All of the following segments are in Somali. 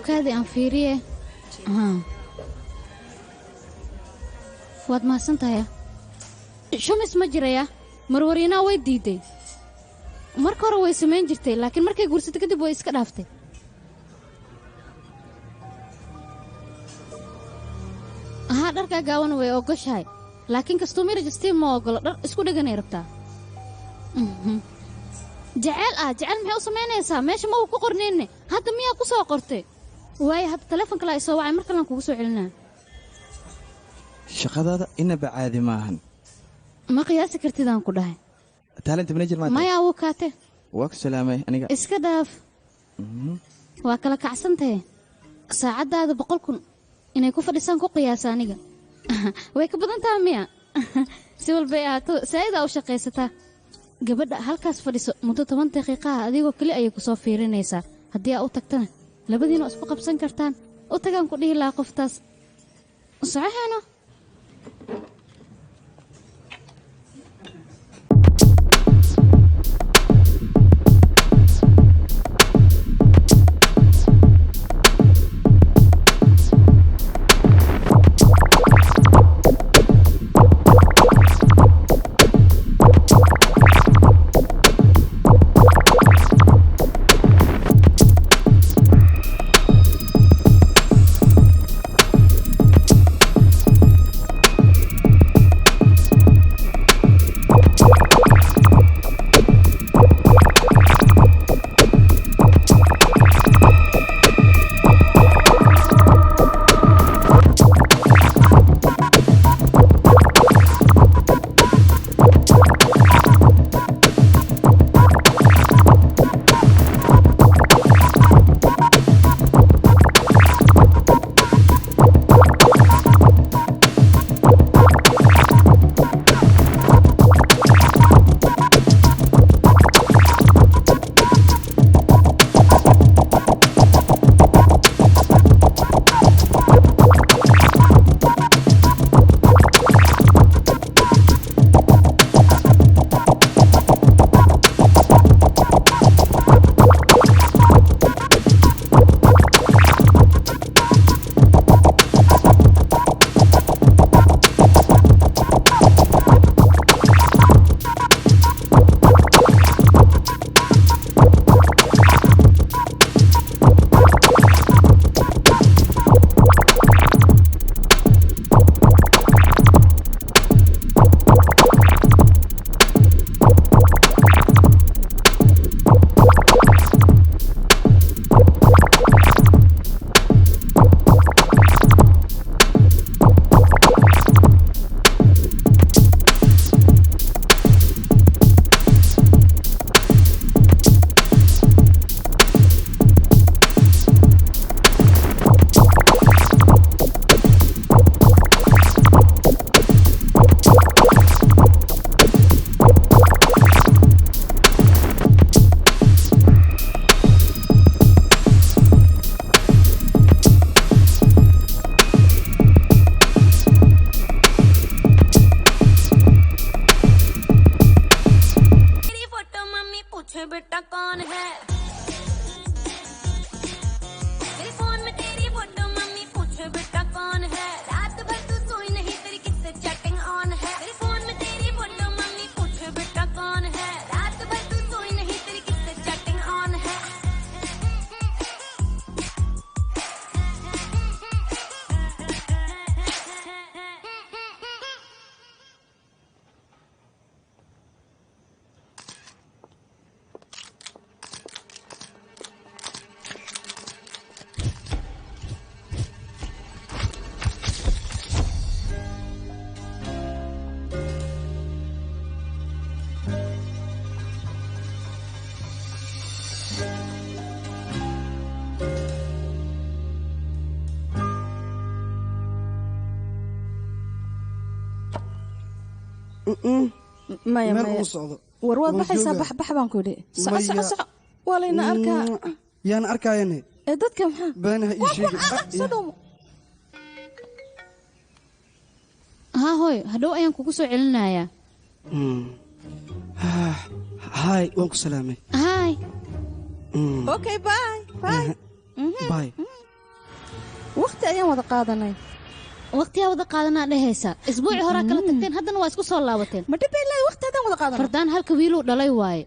وكادي أنفيريه واد ما سنتها شو اسمه جريا مرورينا ويديدي marka hore way sameyn jirtay laakiin markay guursatay kadib way iska dhaaftay dharka gaawan way ogoshahay laakiin customer register ma ogolo dhar isku dhaganay rabtaa jacayl maxay u sameynaysaa meesha ma uu ku qorneenne hadda miyaa ku soo qortay way hadda telefoonka la soo wacay marka lan kugu soo celinaa shaqadaada inaba caadi maahan ma qiyaasi kartidaan ku dhahay talent manager ma maya uu kaate waa ku salaamay aniga iska dhaaf waa kala kacsantahay saacadaada 100,000 inay ku fadhiisaan ku qiyaasa aniga way ka badan tahay miya si walba aato saayida u shaqeysataa gabadha halkaas fadhiso muddo 10 daqiiqo adigoo kali ay ku soo fiirinaysaa haddii aad u tagtana labadiina isku qabsan kartaan u tagaan ku dhihi laa qoftaas saxaano maya warwaad baxaysaa baxbax baan ku idhi soco walayna arkaa yaan arkaayane dadka maxaa beenaha ii sheegay hooy hadhow ayaan kugu soo celinayaa haay waan ku salaamay haay okay bye waqti ayaan wada qaadanay waqtiyaa wada qaadanaa dhehaysa isbuuci horaa kala tagteen haddana waa isku soo laabateen ma dhibaylaad waqti haddaan wada qaadanay fardaan halka wiiluu dhalay waaye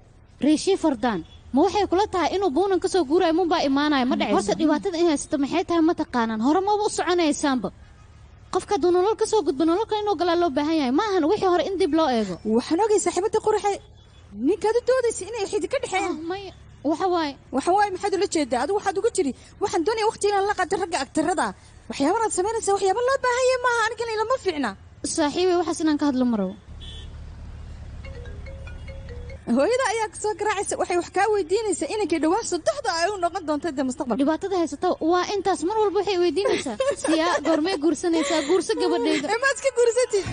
riishii fardaan ma waxay kula tahay inuu buunan ka soo guuraayo munbaa imaanaya ma dhacayso horta dhibaatada in haysato maxay tahay ma taqaanaan hore maba u soconaysaanba qofka hadduu nolol ka soo gudbo nolol kale inuu galaa loo baahan yahay ma ahan wixii hore in dib loo eego waxaan ogay saaxiibada quraxe ninkaad u doodaysa inay xidi ka dhexeeyaan maya waxa waaye maxaad ula jeedaa adigu waxaad uga jiri waxaan doonaya waqti inaan la qaato ragga agtarada waxyaabanaad samaynaysaa waxyaaba loo baahan yahay maaha anigana ilama fiicna saaxiibay waxaas inaan ka hadlo marow hooyada ayaa soo garaacaysa waxay wax kaa weydiinaysaa inankay dhawaan saddexda ay u noqon doonto de mustaqbal dhibaatada haysata waa intaas mar walba waxay weydiinaysaa siyaa goormee guursanaysaa guurso gabadhayda maad iska guursatid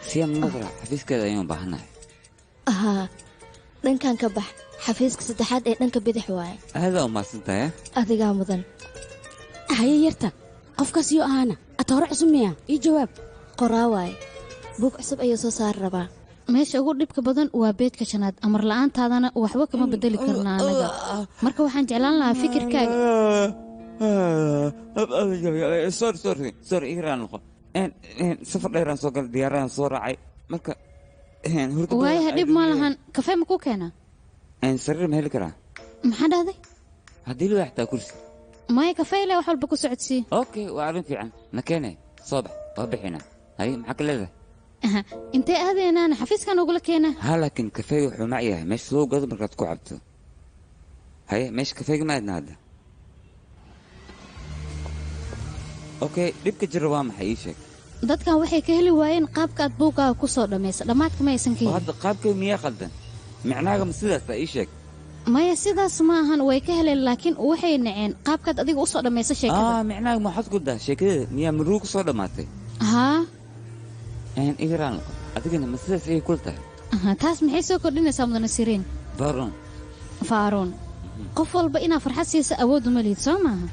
siyaa madra xafiiskeeda ayaan u baahannahay haa dhankan ka bax xafiiska saddexaad ee dhanka bidix waaye aadaa u maadsantahay adigaa mudan haye yarta qofkaas yoo ahaana atooro cusub miya ii jawaab qoraa waaye buug cusub ayuu soo saari rabaa meesha ugu dhibka badan waa beedka shanaad amar la'aantaadana waxba kama bedeli karna anaga marka waxaan jeclaan lahaa fikirkaaga sorry igraan noqo safar dheeraan soo galay diyaaraan soo raacay marka waayaha dhib ma lahan kafee ma ku keenaa sariir ma heli karaa maxaa dhahday haddii loo xataa kursi maya kafee ilaa wax walba ku socodsii okay waa arrin fiican na keene soo bax waa bixina haye maxaa ka leedahay intee aadaynaana xafiiskan ugula keenaa haa laakiin kafeega wuxuu mac yahay meesha loo gado markaad ku cabto haye meesha kafeega ma aadna hadda okay dhibka jira waa maxay ii sheeg dadkan waxay ka heli waayeen qaabkaad buuggaaga ku soo dhammaysa dhammaadka ma aysan ka helin hadda qaabkay miyaa khaldan micnaaga ma sidaasa ii sheeg maya sidaas ma ahan way ka heleen laakiin waxay naceen qaabkaad adiga u soo dhammaysa sheekada micnaaga ma waxaad ku daa sheekadeeda miyaa maruu ku soo dhammaatay haa igraan adigana ma sidaas ayay kula tahay taas maxay soo kordhinaysaa mudane siriin faaruun qof walba inaa farxad siisa awooddu ma liid soo maaha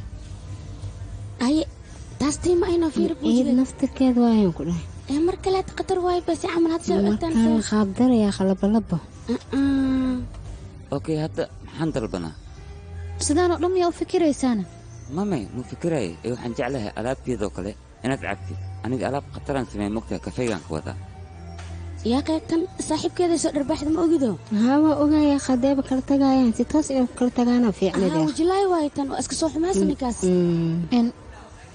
haye taas tiima ayna fiir ciid naftirkeed waayaan ku dhahay mar kaleed khatar waayo basi camal had soo markaan qaabdarayaa khalabalaba okay hadda maxaan dalbanaa sidaanoo dhan miyaa u fikiraysaana mamay mu fikiraya ee waxaan jeclahay alaabteedoo kale inaad cabtid aniga alaab khataraan sameey mogtaha kafeegaan ka wadaa yaa qaybtan saaxiibkeeda soo dharbaaxda ma ogido haa waa ogaaya qadeeba kala tagaayaan si toos ay kala tagaana fiicnada wajilaay waay tan waa iska soo xumaysan ninkaas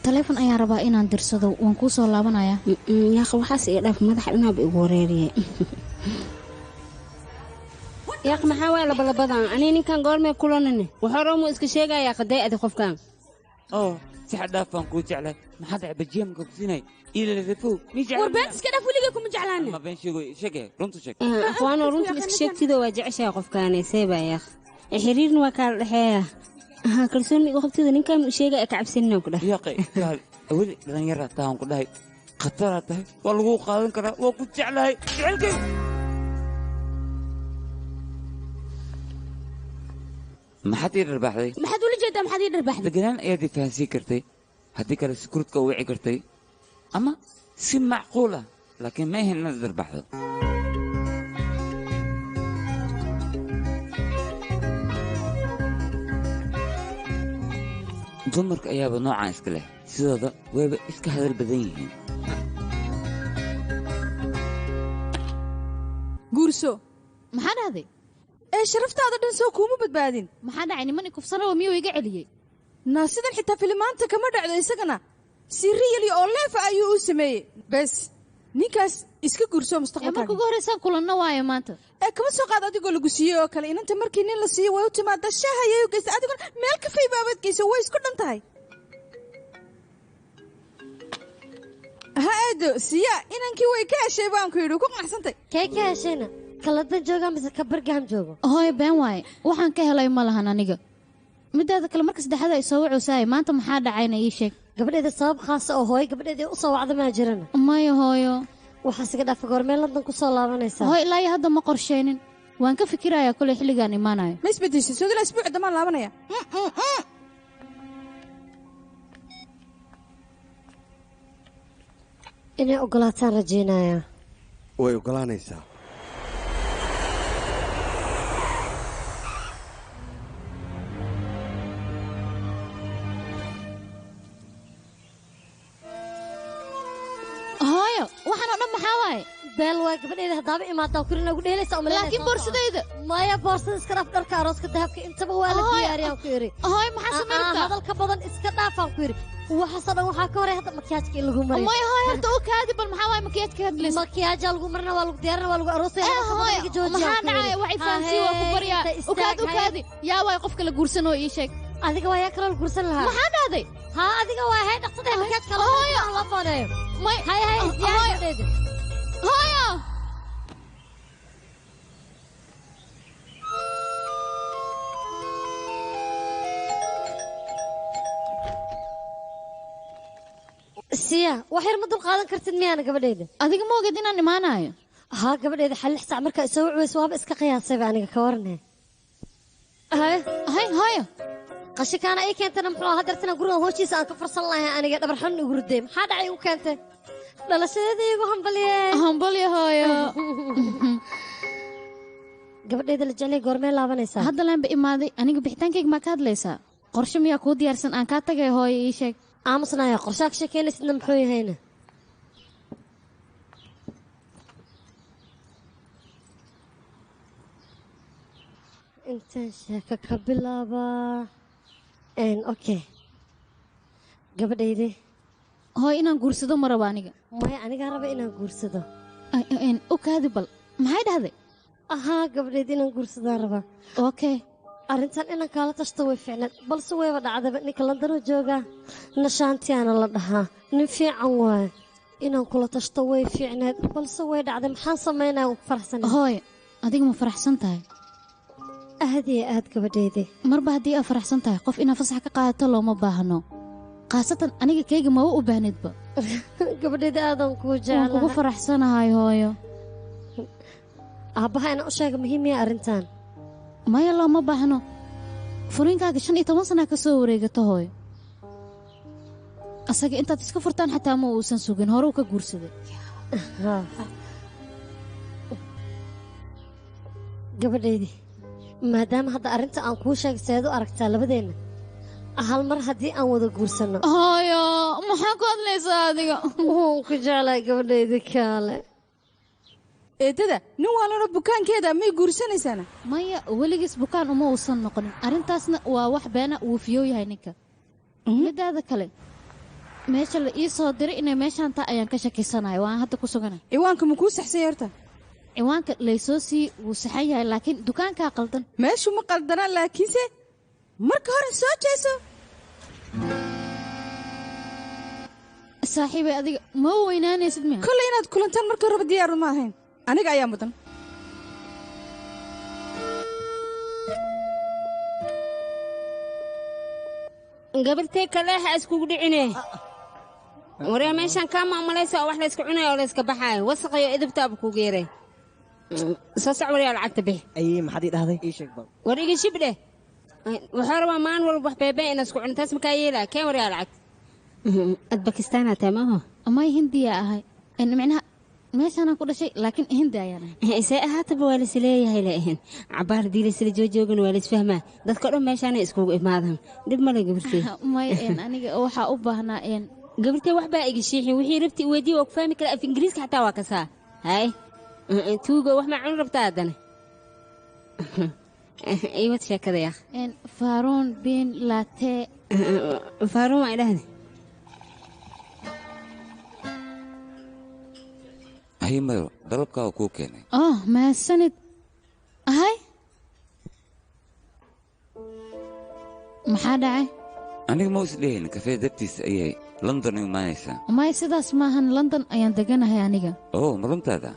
taleefon ayaan rabaa inaan dirsado waan kuu soo laabanayaa yaaq waxaas iga dhaaf madaxa dhinaaba igu wareeriyay yaaq maxaa waay labalabadan anii ninkan goormee kulanane waxoroomu iska sheegayaa qadee adi qofkan si xadhaafaan kuu jeclay maxaa dhaca bajiyamka kusinay warbeen iska dhaaf weligay kuma jeclaane ma been sheege runtu sheeg aqwaanoo runta iska sheegtidoo waa jeceshahay qofkaane seebaa yaaq xiriirna waa kaala dhexeeya kalsooni igu qabtida ninkaan u sheegaya ka cabsanina ku dhahay yaqay gaal weli dhalinyara taan ku dhahay khataraa tahay waa lagu qaadan karaa waa ku jeclahay jecelkay maxaad ii dharbaaxday maxaad ula jeedaa maxaad ii dharbaaxday deganaan ayaad ii fahansiin kartay haddii kale sikuruudka u wici kartay ama si macquul ah laakiin ma ahayn inaad dharbaaxdo dumarka ayaaba noocaan iska leh sidooda wayba iska hadal badan yihiin guurso maxaa dhahday sharaftaada dhan soo kuuma badbaadin maxaa dhacay niman ikufsanawa miyuu iga celiyey sidan xitaa filimaanta kama dhacdo isagana si riyali oo leefa ayuu u sameeyey bes ninkaas iska guurso mustaqbalkaaga marka ugu horreysaan kulanno waayo maanta kama soo qaad adigoo lagu siiyey oo kale inanta markii nin la siiyo way u timaada shaha ayay u geysa adigoo meel kafay baabad geysa way isku dhan tahay ha eedo siya inankii way ka heshay baan ku yidhi ku qanacsantay kee ka heshayna kaladan jooga mise ka bargaham joogo hooy been waaye waxaan ka helay ma lahan aniga midaada kale marka saddexaad ay soo wacaysaay maanta maxaa dhacayna ii sheeg gabadheeda sabab khaasa oo hooyo gabadheedii u soo wacda maa jirana maya hooyo waxaas iga dhaafa goormee London ku soo laabanaysaa hooy ilaa hadda ma qorsheynin waan ka fikirayaa kulay xilligan imaanayo ma isbedeshay soo dila isbuuc damaan laabanaya inay ogolaataan rajaynayaa. way ogolaanaysaa. hooyo waxaan oo dhan maxaa waaye beel waa gabadheeda haddaaba imaadaa kurina ugu dheelaysa oo laakiin boorsadayda maya boorsada iska dhaaf dharka arooska dahabka intaba waa la diyaariyaan ku yidhi hooyo maxaa samayntaa hadalka badan iska dhaafaan ku yidhi waxaasoo dhan waxaa ka horay hadda makiyaajka in lagu mariyo maya hooyo horta u kaadi bal maxaa waaye makiyaajka hadlaysa makiyaajaa lagu marina waa lagu diyaarina waa lagu aroosaya maxaa dhacaya waxay fahansii waa ku baryaa ukaadi yaa waay qofka la guursanoo ii sheeg adiga waa yaa kaloo la guursan lahaa maxaa dhahday haa adiga waa hay dhaqsaday makiyaajka la fooneeyo hay diyaargadeeda hooyo siya wax yar ma dul qaadan kartid miyaana gabadheeda adiga ma oged inaan imaanayo haa gabadheeda xal 6 saac markaa isoo wacweyso waaba iska qiyaasayba aniga ka warne hay hooyo qashikaana ii keentana muxuu hadartana guriga hoostiisa aan ka farsan lahay aniga dhabar xun igu riday maxaa dhacay igu keentay dhalashadeedii igu hambalye hooyo gabadheeda la jeclay goormee laabanaysaa hadda laanba imaaday aniga bixitaankayga maa ka hadlaysaa qorshe miyaa kuu diyaarsan aan kaa tagay hooyo ii sheeg aamusnaya qorshaa ka sheekeynaysidna muxuu yahayna intaan sheeko ka bilaabaa okay gabadhayde hooy inaan guursado ma rabo aniga maya anigaa raba inaan guursado u kaadi bal maxay dhahday ahaa gabadhayda inaan guursadaan rabaa okay arrintan inaan kaala tashto way fiicnayd balse wayba dhacdaba ninka landanoo joogaa nashaantiyaana la dhahaa nin fiican waaye inaan kula tashto way fiicnayd balse way dhacday maxaan samaynaya ku faraxsan hooy adiga ma faraxsan tahay aad iyo aad gabadheydii marba haddii aad faraxsan tahay qof inaad fasax ka qaadato looma baahno khaasatan aniga kayga maba u baahnidba gabadheyda aadan kuu jeclahay waan kugu faraxsanahay hooyo aabbaha inaan u sheega muhiimiya arrintan maya looma baahno furiinkaaga 15 sana ka soo wareegato hooyo asaga intaad iska furtaan xataa ma uusan sugin hore uu ka guursaday gabadheydii maadaama hadda arrinta aan kuu sheegay seed u aragtaa labadeenna hal mar haddii aan wada guursanno hooyo maxaa ku hadlaysaa adiga waan ku jeclahay gabadheyda kaale eedada nin waalano bukaankeeda may guursanaysaana maya weligiis bukaan uma uusan noqonin arrintaasna waa wax beena uu fiyow yahay ninka midaada kale meesha la ii soo diray inay meeshaan taa ayaan ka shakisanahay waan hadda ku suganay ciwaanka ma kuu saxsan yarta ciwaanka laysoo sii wuu saxan yahay laakiin dukaankaa qaldan meeshu ma qaldanaa laakiinse marka hore soo jeeso saaxiibay adiga ma weynaanaysid miya kolley inaad kulantaan marka horeba diyaaru ma ahayn aniga ayaa mudan gabartay kaleexa iskugu dhicine waree meeshaan kaa maamulaysa oo wax layska cunayo oo layska baxaayo wasaqayo idibtaaba kuugu yaray soo soc waryaa lacagta bix ayey maxaad ii dhahday ii sheeg bal war iga shibdhe waxaa rabaa maalin walba wax beebee ina isku cuno taas makaa yeelaa keen waryaa lacagta ad bakistaanaa tahay maaho amay hindiya ahay micnaha meeshaanaan ku dhashay laakiin hindi ayaan ahay isee ahaataba waa lasleeyahay la ahayn cabaar haddii laysla joojoogan waa laisfahmaa dadka dhan meeshaanay iskugu imaadaan dhib male gabartay may aniga waxaa u baahnaa gabartay wax baa iga shiixin wixii rabti weydii waa ku fahmi kara af ingiriiska xataa waa kasaa hay tuugo wax maa cuni rabtaa haddana iwad sheekadaya faaruun bin laate faaruun waa idhahda haymayo dalabkaa kuu keenay mahadsanid ahay maxaa dhacay aniga ma isdhehayn kafee dabtiisa ayay london u imaanaysaa may sidaas maahan london ayaan deganahay aniga ma runtaada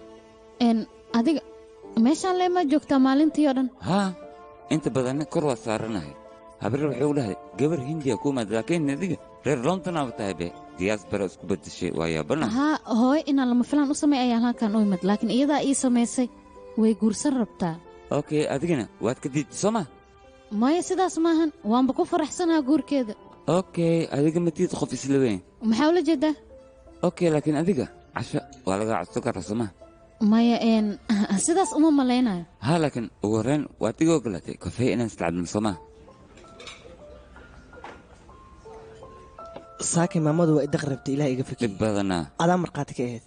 adiga meeshaan leemaa joogtaa maalintii oo dhan haa inta badanna kor waa saaranahay habarre waxay u dhahay gabar hindiya ku imaada laakiin adiga reer london aaba tahay be diyaasbara isku beddeshay waa yaabana haa hooy inaan lama filaan u samay ayaan halkan u imid laakiin iyadaa ii samaysay way guursan rabtaa okay adigana waad ka diidta soo ma maya sidaas maahan waanba ku faraxsanaa guurkeeda okay adiga matiid qof isla weyn maxaa ula jeedaa okay laakiin adiga casho waa laga codsan karaa sooma maya sidaas uma malaynayo ها لكن وهرين واتيجو قلتي كفاية إن نستعد من صماه saaki maamadu waa idaq rabtay ilaah iga fikir بدنا adaa marqaati ka ahayd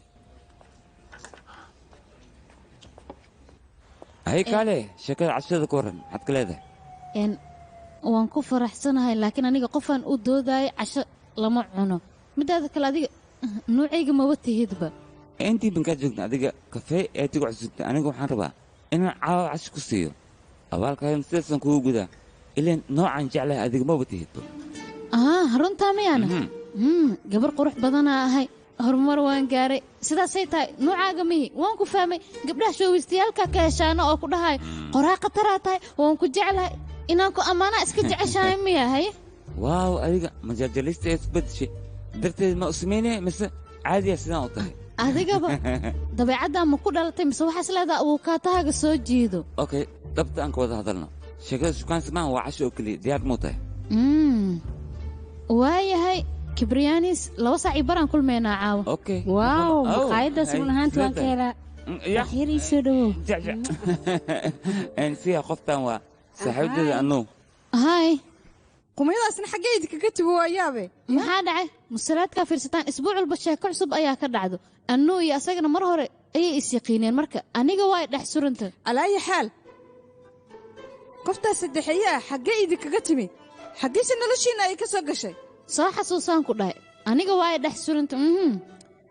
هيك عليه شكل عشرة كورن حد كل هذا waan ku faraxsanahay laakiin aniga qofaan u doodaay casho lama cuno midaada kale adiga nuucayga maba tihidba أنت بنكاد جوجنا أديك كفاية أتيجو عشرة أنا جو حربا إن عاو عش كسيو أول كلام سلسلة كوجو جدا إلا نوعا جعله أديك ما بتهيتو runtaa miyaana gabar qurux badanaa ahay horumar waan gaaray sidaasay tahay nuucaaga mihi waan ku fahmay gabdhaha shoowistayaalka ka heshaana oo ku dhahay qoraa khataraa tahay waan ku jeclahay inaan ku ammaanaa iska jeceshahay miya haye waaw adiga majaajilista isbedeshay darteed ma usmayne mise caadiya sidaan u tahay adigaba dabeecaddaa ma ku dhalatay mise waxaa isleedaha abuukaatahaaga soo jiido okay dhabta aan ka wada hadalno sheekada shukaansi maaha waa casho oo keliya diyaar muu tahay waayahay kibriyaanis 2 saac baraan kulmeynaa caawa okay waaw maqaayadaas run ahaantii waan ka helaa waxyar ii soo dhawow siya qoftan waa saaxiibteeda anuu hay qumyadaasna xaggaydi kaga tago waayaabe maxaa dhacay musalaadkaa fiirsataan isbuuc walba sheeko cusub ayaa ka dhacdo annuu iyo asagana mar hore ayay is yaqiineen marka aniga waa dhex suranta alaayi xaal qoftaas saddexeeyaa xaggaydi kaga timi xaggiise noloshiina ay ka soo gashay soo xasuusaan ku dhahay aniga waa dhex suranta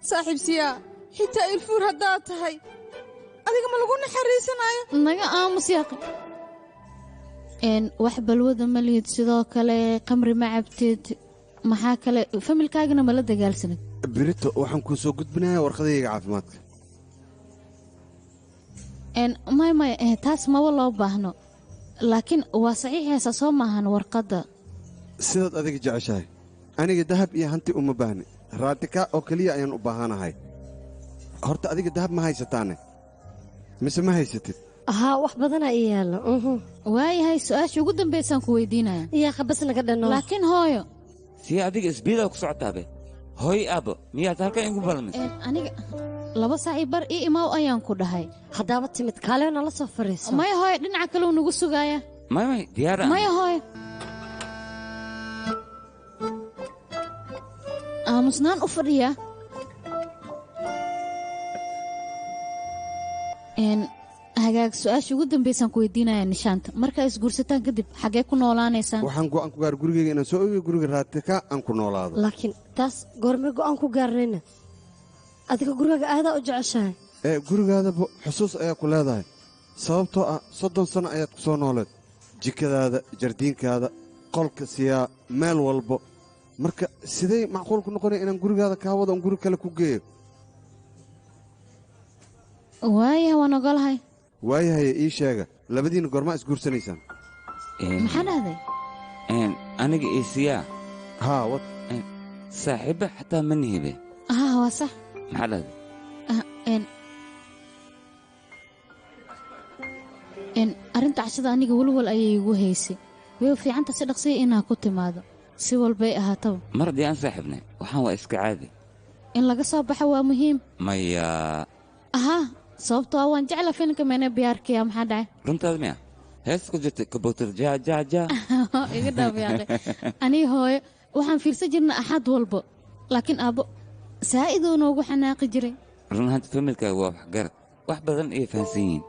saaxiib siyaa xitaa ilfuur haddaad tahay adiga ma lagu naxariisanaayo naga aamus yaaqi wax balwada ma lihid sidoo kale qamri ma cabteed maxaa kale familkaagana ma la dagaalsanid بريتو waxaan ku soo gudbinayaa warqadayga caafimaadka may taas maba loo baahno laakiin waa saxiixaysa soo maahan warqadda sidaad adiga jeceshahay aniga dahab iyo hanti uma baahni raadika oo keliya ayaan u baahanahay horta adiga dahab ma haysataane mise ma haysatid haa wax badanaa ii yaallo waayahay su-aashii ugu dambaysaan ku weydiinaya iyaa khabas naga dhanno laakiin hooyo sii adiga isbiidaa ku socotaabe hooy aabbo miyaad halkan igu balmis aniga 2 saac bar ii imaaw ayaan ku dhahay haddaaba timid kaalew nala soo fariiso maya hooyo dhinaca kale uu nagu sugaaya may diyaara maya hooyo aamusnaan u fadhiya hagaag su-aasha ugu dambaysaan ku weydiinaya nishaanta markaa isguursataan kadib xaggee ku noolaanaysaan waxaan go'aan ku gaar gurigeyga inaan soo ogiyo guriga raadika aan ku noolaado laakiin taas goormee go'aan ku gaarnayna adiga gurigaaga aadaa u jeceshahay gurigaadaba xusuus ayaa ku leedahay sababtoo ah 30 sano ayaad ku soo nooleed jikadaada jardiinkaada qolka siyaa meel walbo marka sidee macquul ku noqonaya inaan gurigaada kaa wado on guri kale ku geeyo waayahay waan ogolahay waayahay ii sheega labadiina goormaa isguursanaysaan maxaa dhahday aniga isiyaa haa wad saaxiiba xataa ma nihibe waa sax maxaa dhahday arrinta cashada aniga walwal ayay igu haysay way fiicanta si dhaqsiya inaa ku timaado si walbay ahaataba mar haddii aan saaxiibnay waxaan waa iska caadi in laga soo baxo waa muhiim maya sababtoo waan jecla filimka meene biyaarkiya maxaa dhacay runtaada miya hees ku jirtay kabowtar jaajaajaa iga dhaafiyaaqe anii hooyo waxaan fiirsan jirnay axad walbo laakiin aabbo saa'iduu noogu xanaaqi jiray run ahaanta familkaaga waa waxgarad wax badan ayay fahansan yihiin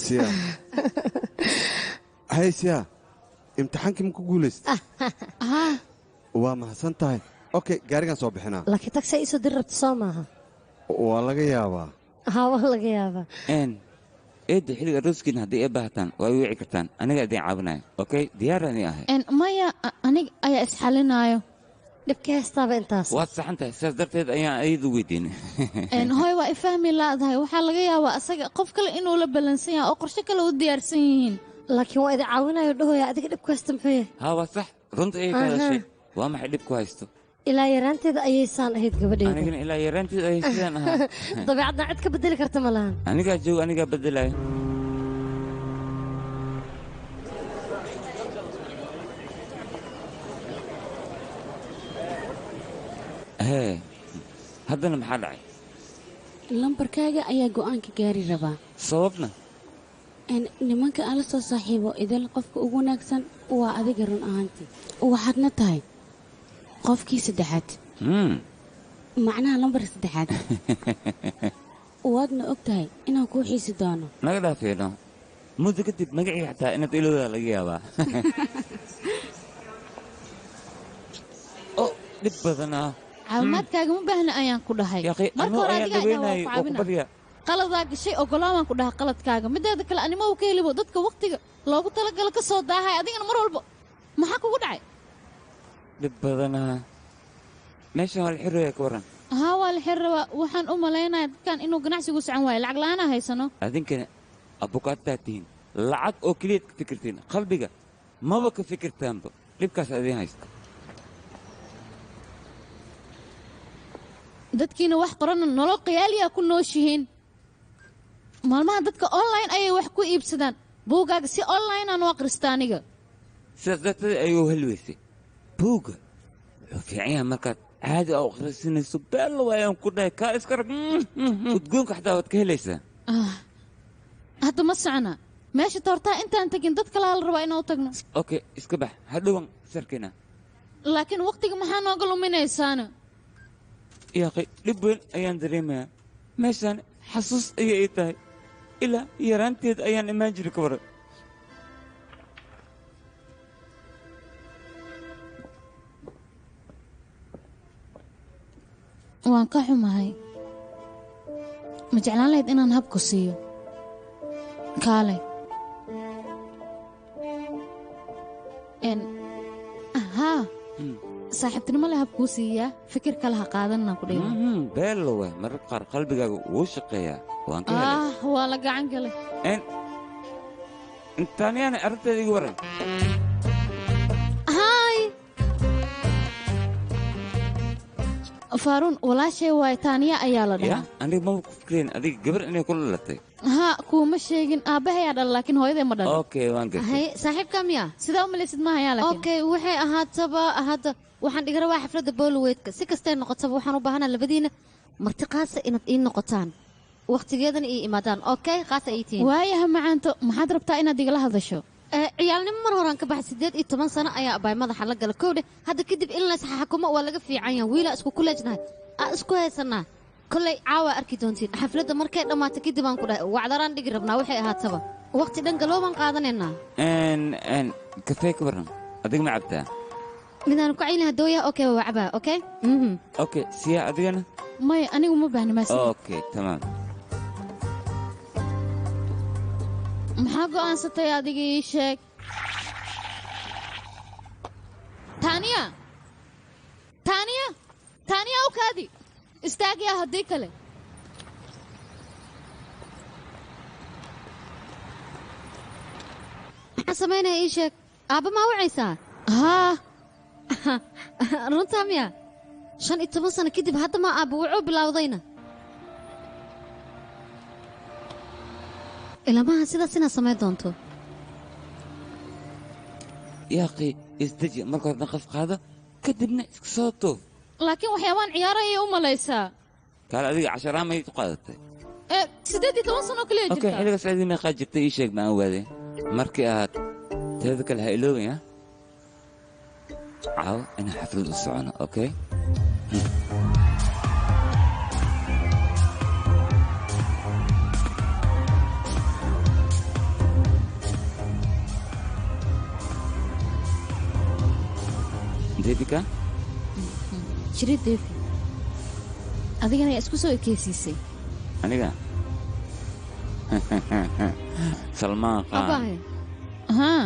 siyaa hay siyaa imtixaankii ma ku guulaystay waa mahadsan tahay okay gaarigaan soo bixinaa laakiin tagsi ii soo diri rabta soo maaha waa laga yaabaa waa laga yaabaa eedda xilliga arooskiina haddii ay baahataan waa i wici kartaan aniga idin caabinayo okay diyaaraan ii ahay maya aniga ayaa isxalinaayo dhibka heestaaba intaas waad saxan tahay sidaas darteed ayaan ayadu weydiin hooy waa i fahmi laadahay waxaa laga yaabaa asaga qof kale inuu la ballansan yahay oo qorshe kale u diyaarsan yihiin laakiin waa idin caawinayo dhahoya adiga dhibku haysta muxuu yahay waa sax runta ayay ka hadashay waa maxay dhib ku haysto ilaa yaraanteeda ayaysaan ahayd gabadheeda anigana ilaa yaraanteeda ayay sidaan ahaa dabeecadna cid ka bedeli karta ma lahan anigaa joog anigaa bedelayo hee haddana maxaa dhacay lambarkaaga ayaa go'aanka gaari rabaa sababna nimanka aan la soo saaxiibo idil qofka ugu wanaagsan waa adiga run ahaantii waxaadna tahay qofkii saddexaad macnaha lambarka saddexaad waadna og tahay inaan kuu xiisi doono naga dhaafeeno muddo kadib magacii xataa inaad ilowdaa laga yaabaa oo dhib badanaa caawimaadkaaga ma baahna ayaan ku dhahay marka hore adiga ayaa ku caawinaya qaladaa gashay ogolaamaan ku dhahay qaladkaaga mideeda kale animo uu ka helibo dadka waqtiga loogu talagalo ka soo daahay adigana mar walba maxaa kugu dhacay dhib badanaa meeshan waa la xiraya ka waran haa waa la xirrabaa waxaan u malaynayaa dadkan inuu ganacsigu socon waayo lacag la'aana haysano adinkana abukaadtaa tihiin lacag oo keliyaad ka fikirtiin qalbiga maba ka fikirtaanba dhibkaas adiin haysta dadkiina wax qorana nolol khiyaaliya ku nooshihiin maalmaha dadka online ayay wax ku iibsadaan buugaaga si online aan u akhristaa aniga sidaas darteed ayuu halweysay buugga wuxuu fiican yahay markaad caadi u akhrisinayso beella waayaan ku dhahay kaa iska rag udgoonka xataa waad ka helaysaa hadda ma socona meesha toortaa intaan tegin dad kalaa la rabaa inaan u tagno okay iska bax hadhowan sarkina laakiin waqtiga maxaa nooga luminaysaana yaaqi dhib weyn ayaan dareemayaa meeshaan xasuus ayay ii tahay ilaa yaraanteed ayaan imaan jiri ka waran waan ka xumahay ma jeclaan lahayd inaan habku siiyo kaale haa saaxiibtinimo le habkuu siiyaa fikir kale ha qaadanna ku dhigo beello waay mararka qaar qalbigaaga wuu shaqeeyaa waan ka helay waa la gacan galay intaaniyaana arrinteeda igu waran haay faaruun walaashay waay taaniya ayaa la dhahaa aniga maba ku fikirayn adiga gabar inay ku dhalatay haa kuuma sheegin aabbahayaa dhala laakiin hooyaday ma dhalin okay waan gartay saaxiibka miya sidaa u malaysid ma hayaa laakiin okay waxay ahaataba hadda waxaan dhiga rabaa xafladda booliweedka si kastay noqotaba waxaan u baahanaa labadiina marti qaasa inaad ii noqotaan wakhtigeedana ii imaadaan okay qaasa ii tihiin waayaha macaanto maxaad rabtaa inaad igala hadasho ciyaalnimo mar horaan ka baxay 18 sano ayaa abaay madaxa la gala kowdhe hadda kadib in la isxakumo waa laga fiican yahay wiila isku kuleejnahay isku haysanaa kolley caawa arki doontiin xafladda markay dhammaato kadib aan ku dhahay wacdaraan dhigi rabnaa waxay ahaataba waqti dhan galoobaan qaadanaynaa kafee ka waran adiga ma cabtaa midaan ku caynaha dooya okay waa cabaa okay okay siya adigana maya anigu ma baahni maasi okay tamaam maxaa go'aansatay adiga ii sheeg taaniya taaniya taaniya u kaadi istaagiyaa haddii kale maxaa samaynaya ii sheeg aabba maa wacaysaa haa runtaa miya 15 sano kadib hadda maa aabba wuxuu bilowdayna ilamaha sidaas inaad samayn doonto yaaqi isdeji marka hore naqaf qaado kadibna iska soo toof laakiin waxyaabaan ciyaarayay u malaysaa kaale adiga casharaan may ku qaadatay 18 sano kaliya jirta okay xiligaas adii meeqaa jirtay ii sheeg baan ogaadee markii aad teeda kale ha iloobin ya caawo inaan xaflad u socono okay deebika jiri deefi adigana yaa isku soo ekeysiisay aniga salmaan qaan haa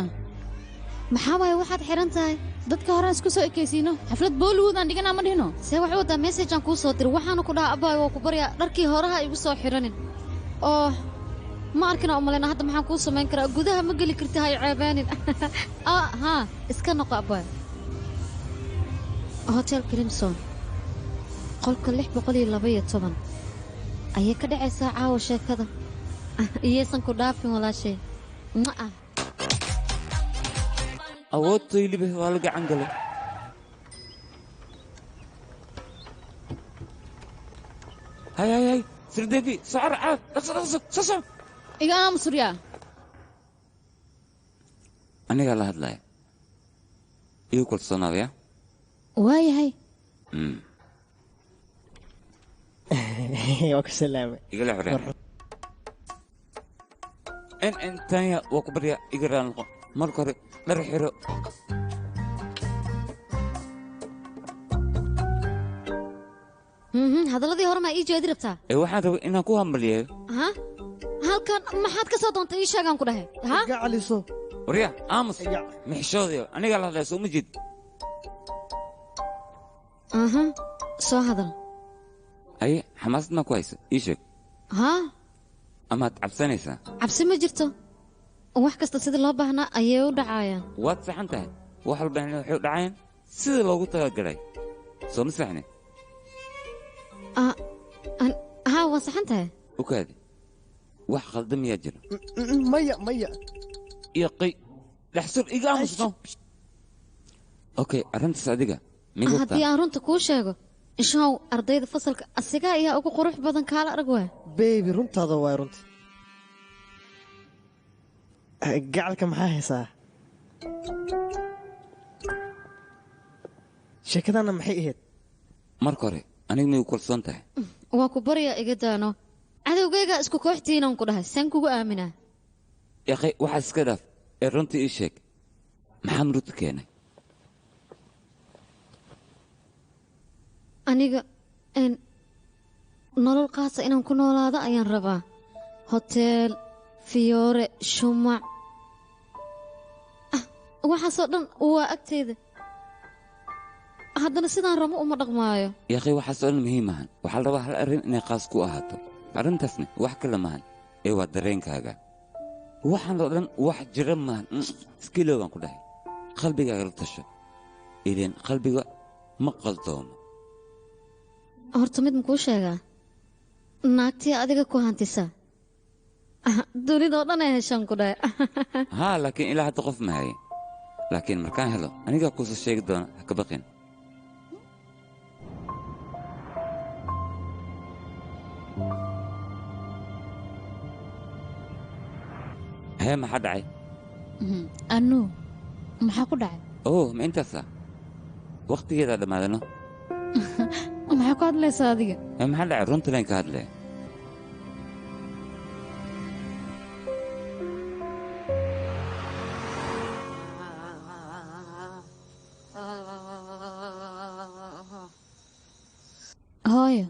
maxaa waaye waxaad xiran tahay dadka horaan isku soo ekeysiino xaflad booliwood aan dhiganaa ma dhihno see wax wadaa message-aan kuu soo diray waxaanu ku dhaha abbaay waa ku baryaa dharkii horaha igu soo xiranin oo ma arkina u malayna hadda maxaan kuu samayn karaa gudaha ma geli karti hay ceebaanin haa iska noqo abbaay hotel crimson qolka 612 ayay ka dhacaysaa caawa sheekada iyaysan ku dhaafin walaashay awoodtay libe waa la gacan galay هاي سرديدي صعر عاد صص iga aamus riyaa aniga la hadlaya iyo kalsoonaadaya waayahay waa ku salaamay igala xoreen in tanya waa ku barya igaraan noqo marka hore dhar xiro hadalladii hore maa ii jeedi rabtaa waxaan rabay inaan ku hambaliyeeyo ha halkan maxaad ka soo doontay ii sheegaan ku dhahay ha gacaliso warya aamus mixishoodii aniga la hadlaya soo ma jeed soo hadal haye xamaasad maa ku haysa ii sheeg haa amaad cabsanaysaa cabsi ma jirto wax kasta sidii loo baahnaa ayay u dhacaayaan waad saxan tahay wax walbana waxay u dhacayaan sidii loogu talagalay soo ma saxne haa waa saxan tahay ogaadi wax khaldan miyaa jira maya iqi dhaxsur iga aamusno okay arrintaas adiga haddii aan runta kuu sheego ishaw ardayda fasalka asigaa ayaa ugu qurux badan kaala arag waa beebi runtaada waay runta gacalka maxaa haysaa sheekadaana maxay ahayd marka hore aniga may u kalsoon tahay waa ku baryaa iga daano cadowgaygaa isku kooxtiinaan ku dhahay saan kugu aaminaa yaqay waxaa iska dhaaf ee runtii ii sheeg maxaa murugta keenay aniga nolol qaasa inaan ku noolaado ayaan rabaa hoteel fiyoore shumac waxaasoo dhan waa agtayda haddana sidaan rabo uma dhaqmaayo yaqay waxaasoo dhan muhiim ahan waxaa la rabaa hal arrin inay qaas ku ahaato arrintaasna wax kale maahan ee waa dareenkaaga waxaan oo dhan wax jira maahan iskiilow baan ku dhahay qalbigaaga la tasho ileen qalbiga ma qaldoomo horta mid makuu sheegaa naagtii adiga ku hantisa dunidoo dhan ay heshaan ku dhahay haa laakiin ilaa hadda qof ma haye laakiin markaan helo anigaa kuusoo sheegi doona ha ka baqin hee maxaa dhacay anuu maxaa ku dhacay ma intaasa wakhtigeedaa dhammaadano maxaa ku hadlaysaa adiga maxaa dhacay runta leen ka hadlee hooyo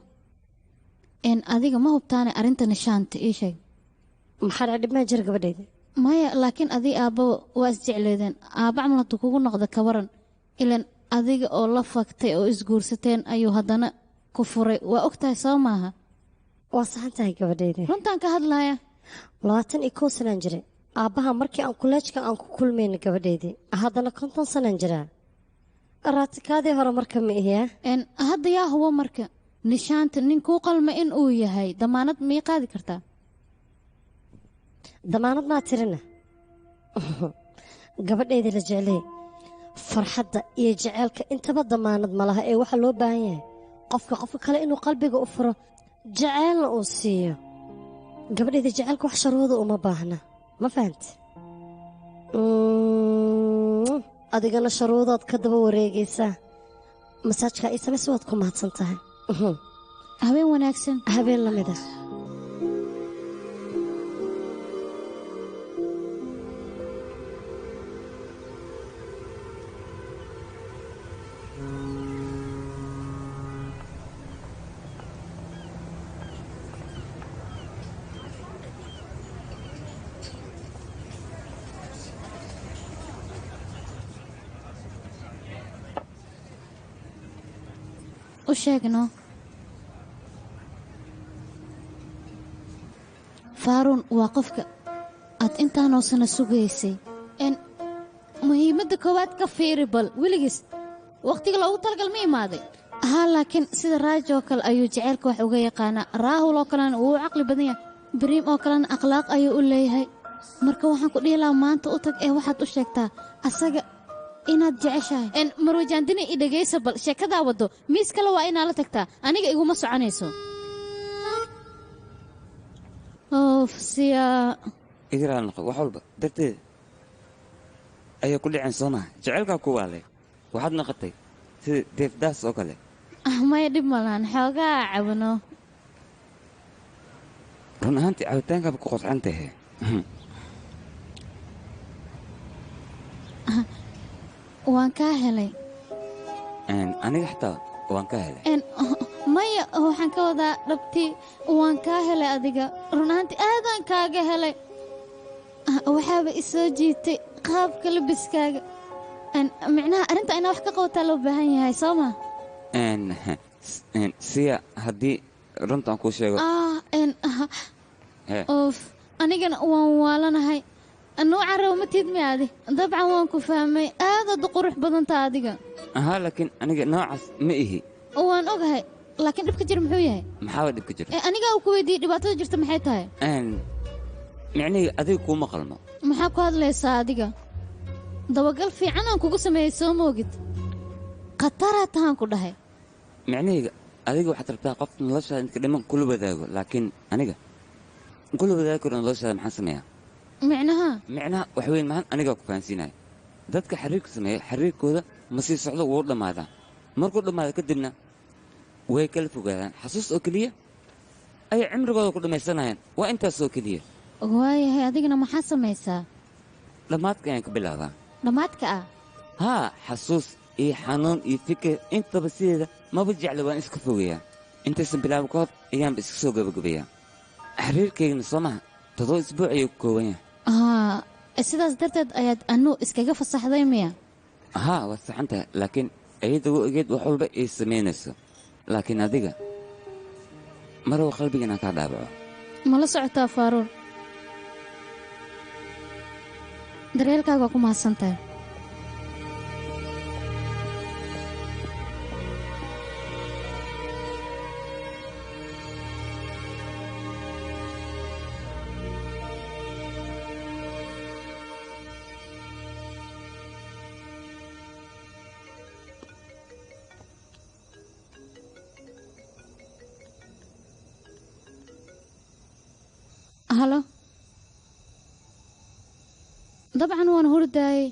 adiga ma hubtaane arrinta nishaanta ii sheeg maxaa dhaca dhibmaa jira gabadhayda maya laakiin adii aabba waa isjecleedeen aabba camal hadduu kugu noqda ka waran ilan adiga oo la fagtay oo isguursateen ayuu haddana ku furay waa og tahay soo maaha waa saxan tahay gabadhayda runtaan ka hadlaya 21 sanaan jiray aabbaha markii aan kuleejka aan ku kulmayna gabadhaydii haddana 50 sanaan jiraa raatikaadii hore marka ma ihiya hadda yaa hubo marka nishaanta nin kuu qalma in uu yahay damaanad mii qaadi kartaa damaanad maa tirina gabadhayda la jeclay farxadda iyo jaceylka intaba damaanad ma laha ee waxaa loo baahan yahay qofka kale inuu qalbiga u furo jaceylna uu siiyo gabadhayda jaceylka wax sharooda uma baahna ma fahamti adigana sharuudaad ka daba wareegaysaa masaajka ii samaysi waad ku mahadsan tahay habeen wanaagsan habeen la mid ah u sheegno faaruun waa qofka aad intaanoo sana sugaysay muhiimadda koowaad ka fiiri bal weligiis wakhtiga loogu talagal ma imaaday haa laakiin sida raaj oo kale ayuu jaceylka wax uga yaqaanaa raahul oo kalena wuu u caqli badan yahay bariim oo kalena akhlaaq ayuu u leeyahay marka waxaan ku dhihi lahaa maanta u tag ee waxaad u sheegtaa asaga inaad jeceshahay marwajaandini i dhegaysa bal sheekadaa waddo miis kale waa inaa la tagtaa aniga iguma soconayso oof siyaa igaraal noqo wax walba darteeda ayaa ku dhiceen soo maha jaceylkaa ku waalay waxaad noqotay sida deefdaas oo kale maya dhib malaan xoogaa cabano run ahaantii cabitaankaaba ku qodxan tahe waan kaa helay aniga xataa waan kaa helay maya waxaan ka wadaa dhabtii waan kaa helay adiga run ahaantii aadaan kaaga helay waxaaba isoo jiitay qaabka labiskaaga micnaha arrinta inaa wax ka qabataa loo baahan yahay soo ma siya haddii runtaan kuu sheego oof anigana waan waalanahay nooca rabo ma tiid miyaadi dabcan waan ku fahmay aadaad u qurux badantaa adiga ahaa laakiin aniga noocaas ma ihi waan ogahay laakiin dhibka jira muxuu yahay maxaaba dhibka jira anigaa uu ku weydiiyey dhibaatada jirta maxay tahay micnihii adiga kuuma qalmo maxaa ku hadlaysaa adiga dabagal fiican aan kugu sameeyey soo moogid khataraa tahaan ku dhahay micnihayga adiga waxaad rabtaa qof noloshaada intka dhiman kula wadaago laakiin aniga kula wadaagi karo noloshaada maxaan sameeyaa micnaha wax weyn mahan anigaa ku fahansiinaya dadka xiriirka sameeya xiriirkooda ma sii socdo wuu dhammaadaa markuu dhammaada kadibna way kala fogaadaan xasuus oo keliya ayay cimrigooda ku dhammaysanayaan waa intaas oo keliya waayahay adigana maxaa samaysaa dhammaadka ayaan ka bilaabaa dhammaadka ah haa xasuus iyo xanuun iyo fikir intaba sideeda maba jecla waan iska fogeeyaa intaysan bilaabo ka hor ayaanba iska soo gabagabeeyaa xiriirkaygana soo maha 7 isbuuc ayuu ku kooban yahay sidaas darteed ayaad anuu iskaga fasaxday miya haa waad saxan tahay laakiin ayadda u egeed wax walba ay samaynayso laakiin adiga marwa qalbiga inaan kaa dhaabaco ma la socotaa faaruur daryeelkaaga waa ku mahadsan tahay halo dabcan waan hurdaayey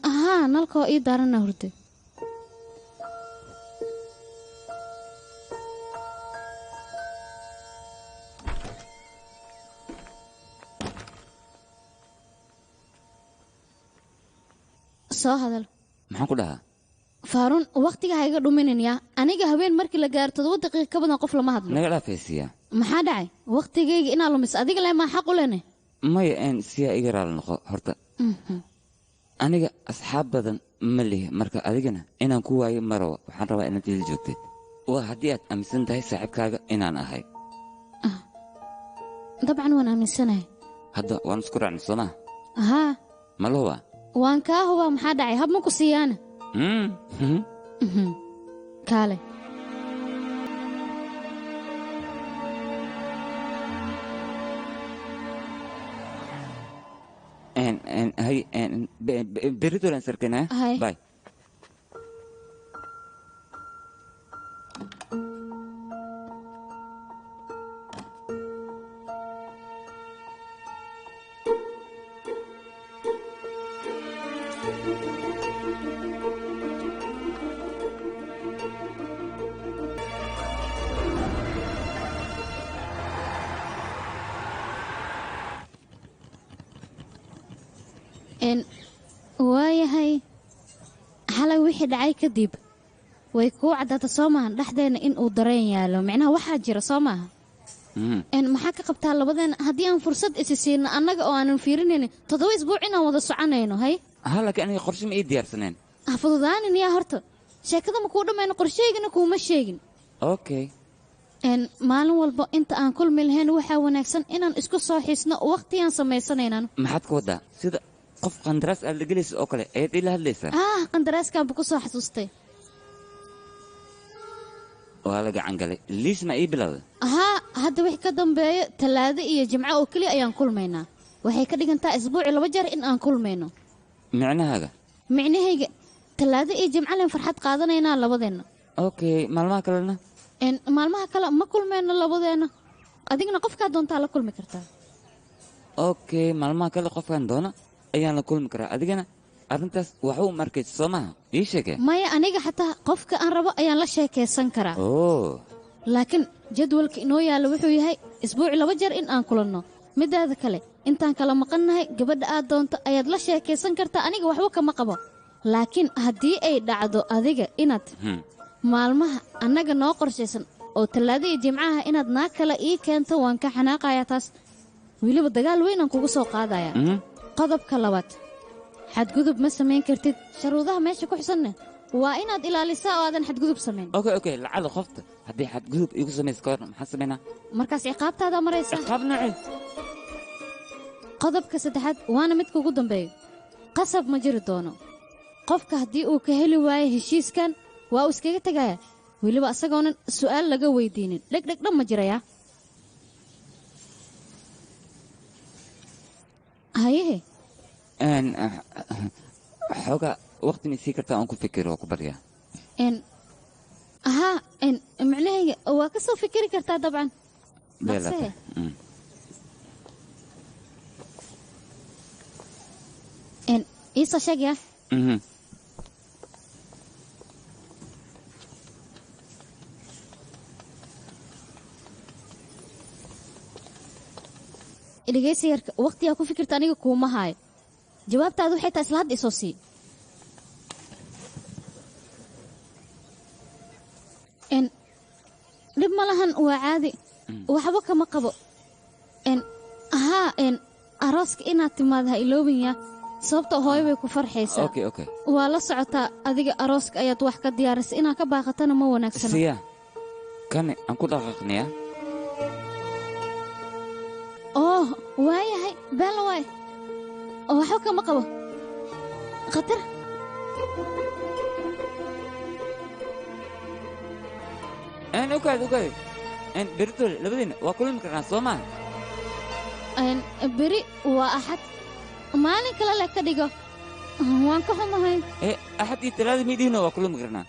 ahaa nalkoo ii daarana hurday soo hadal maxaan ku dhahaa faaruun wakhtiga ha iga dhuminaya aniga habeen markii la gaaro 7 daqiiqo ka badan qof lama hadlo naga dhaafaysiya maxaa dhacay wakhtigayga inaa lumis adiga le maa xaq u lene maya siyaa iga raali noqo horta aniga asxaab badan ma lihi marka adigana inaan ku waayo marawa waxaan rabaa inaad ila joogteed waa haddii aad aaminsan tahay saaxiibkaaga inaan ahay dabcan waan aaminsanahay hadda waan isku raacnay soo maha haa ma la hubaa waan kaa hubaa maxaa dhacay hab ma ku siiyaana kaale beritolan sarkana bay waayahay xalay wixii dhacay kadib way kuu caddaata soo maahan dhexdeenna in uu dareen yaalo micnaha waxaa jira soo maaha maxaa ka qabtaa labadeena haddii aan fursad isi siino annaga oo aanan fiirinaynin 7 isbuuc inaan wada soconayno hay laakiin aniga qorshe ma ii diyaarsaneen ha fududaanin yaa horta sheekada ma kuu dhammayno qorshaygana kuuma sheegin okay maalin walba inta aan kulmi lahayn waxaa wanaagsan inaan isku soo xiisno waqtiyaan samaysanaynaan maxaad ka waddaa sida qof qandaraas aad la gelaysa oo kale ayaad ila hadlaysaa qandaraaskanba ku soo xasuustay waa la gacan galay liis ma ii bilowday hadda wixii ka dambeeyo talaado iyo jimco oo keliya ayaan kulmaynaa waxay ka dhigantaa isbuuci 2 jeer in aan kulmayno micnahayga talaado iyo jimco leen farxad qaadanaynaa labadeenna okay maalmaha kalena maalmaha kale ma kulmayno labadeenna adigna qofkaa doontaa la kulmi kartaa okay maalmaha kale qofkan doona ayaan la kulmi karaa adigana arrintaas waxa uu markaysa soo maaha ii sheege maya aniga xataa qofka aan rabo ayaan la sheekaysan karaa laakiin jadwalka inoo yaalla wuxuu yahay isbuuci 2 jeer in aan kulanno midaada kale intaan kala maqannahay gabadha aad doonto ayaad la sheekaysan kartaa aniga waxba kama qabo laakiin haddii ay dhacdo adiga inaad maalmaha annaga noo qorshaysan oo talaado iyo jimcaha inaad naag kale ii keento waan ka xanaaqayaa taas weliba dagaal weyn aan kugu soo qaadayaa qodobka 2 xadgudub ma samayn kartid sharuudaha meesha ku xusanne waa inaad ilaalisaa oo aadan xadgudub samayn okay lacala qofta haddii xadgudub igu samayso ka hor maxaa samaynaa markaas ciqaabtaada maraysa ciqaab nacay qodobka 3 waana midka ugu dambeeyo qasab ma jiri doono qofka haddii uu ka heli waayo heshiiskan waa uu iskaga tagayaa weliba asagoonan su'aal laga weydiinin dhegdheg dhan ma jirayaa haye xoogaa waqti ma sii kartaa aan ku fikiro oo ku baryaa ها معناها وكسو فكري كرتا طبعا لا ان ايسا شاقيا dhegeysiga waqtiga ku fikirta aniga kuma hayo jawaabtaadu waxay tahay isla had isoo sii dhib ma lahan waa caadi waxba kama qabo arooska inaad timaada ha iloobinya sababta hooyo bay ku farxaysaa waa la socotaa adiga arooska ayaad wax ka diyaarisay inaad ka baaqatana ma wanaagsana siya kani aan ku dhaqaaqnaya waayahay beella waay waxba kama qabo khatar ogaad beritole labadiina waa kulmi karnaa soo maaha beri waa axad maalin kale leh ka dhigo waan ka xumahay axad iyo talaada miidhiina waa kulmi karnaa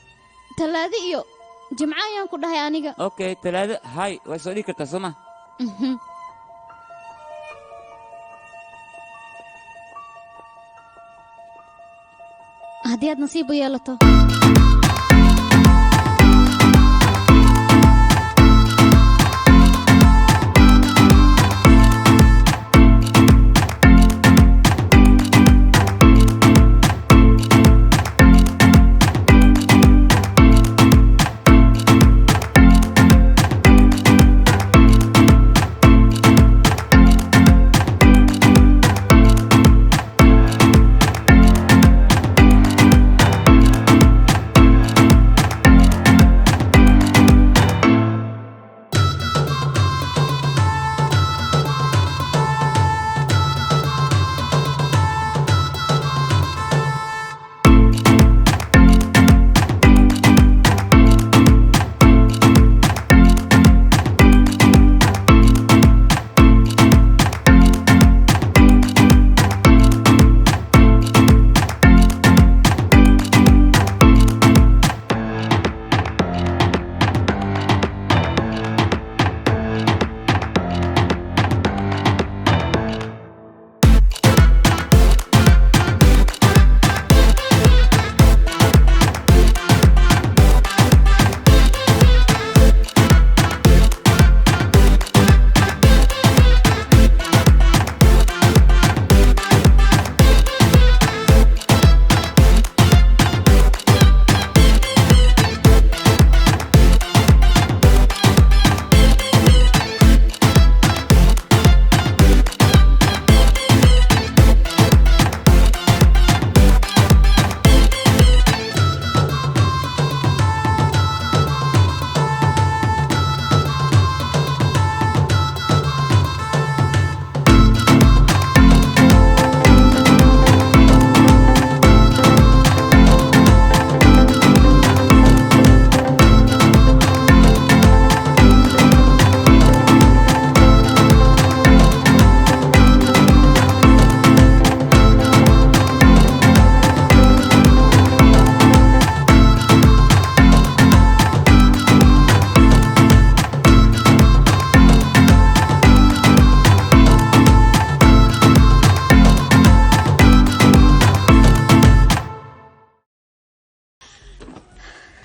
talaado iyo jimco ayaan ku dhahay aniga okay talaado hay way soo dhigi kartaa soo maha haddii aad nasiib u yeelato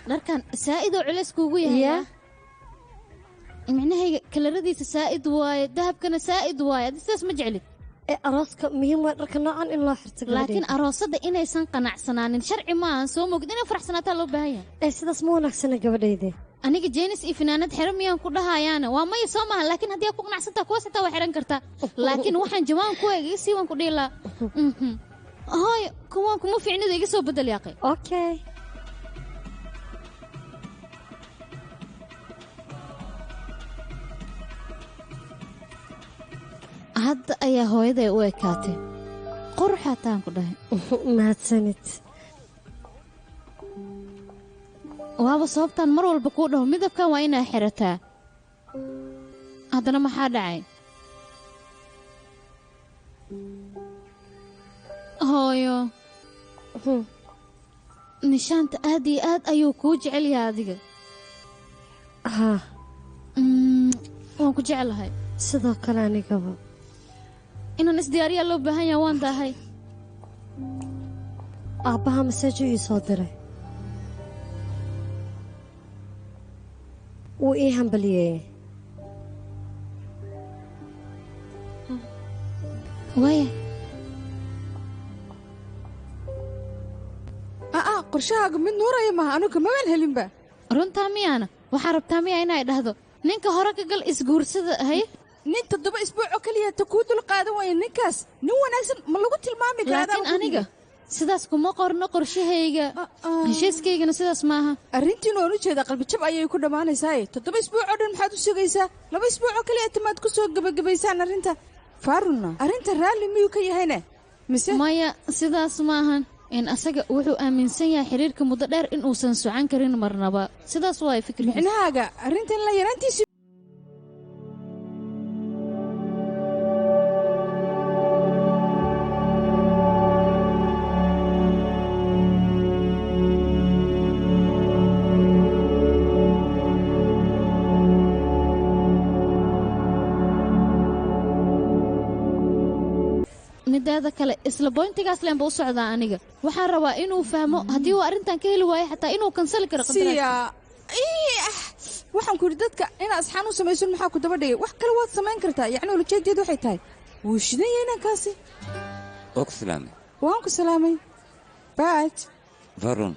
dharkan saa'id oo culays kuugu yahay micnahayga kalaradiisa saa'id waaye dahabkana saa'id waaye adi sidaas ma jeclid arooska muhiim waa dharka noocan in loo xirto laakiin aroosada inaysan qanacsanaanin sharci maahan soo mogid inay faraxsanaataa loo baahan yahay sidaas ma wanaagsana gabadhayde aniga jeenis iyo finaanad xiro miyaan ku dhahayaana waa maya soo maaha laakiin haddii aad ku qanacsantaa kuwaas xitaa waa xihan kartaa laakiin waxaan jawaan kuwayga iga sii waan ku dhihi lahaa hooyo kuwaan kuma fiicnida iga soo bedel yaaqay okay hadda ayaa hooyaday u ekaatay quruxaa taan ku dhahay mahadsanid waaba sababtaan mar walba kuu dhaho midabkan waa inaa xirataa haddana maxaa dhacay hooyo nishaanta aad iyo aad ayuu kuu jecel yahay adiga waan ku jeclahay sidoo kale anigaba inaan isdiyaariyaa loo baahan yaha waan daahay aabbaha maseejo ii soo diray wuu ii hambaliyey waaya qorshahaaga mid nuuraya maha anu kamabaan helinba runtaa miyaana waxaa rabtaa miyaa inay dhahdo ninka hore ka gal isguursada hay nin 7 isbuucoo keliya ta kuu dul qaadan waaya ninkaas nin wanaagsan ma lagu tilmaami karaa laakiin aniga sidaas kuma qorno qorshahayga heshiiskaygana sidaas maaha arrintiin waan u jeedaa qalbijab ayay ku dhammaanaysaa 7 isbuucoo dhan maxaad u sugaysaa 2 isbuucoo keliya tamaad ku soo gebagabaysaan arrinta faaruna arrinta raalli miyuu ka yahayna mise maya sidaas maahan in asaga wuxuu aaminsan yahay xiriirka muddo dheer in uusan socon karin marnaba sidaas waa fikirkiisa micnahaaga arrintan la yaraantiisa midaada kale isla bointigaas leen buu u socdaa aniga waxaan rabaa inuu fahmo haddii uu arrintan ka heli waayo xataa inuu kansali karo waxaan ku yidhi dadka inaad asxaan u samaysun maxaa ku daba dhigay wax kale waad samayn kartaa yacni ulajeedeedu waxay tahay wuu shidan yahay inankaasi waa ku salaamay waan ku salaamay baaj varun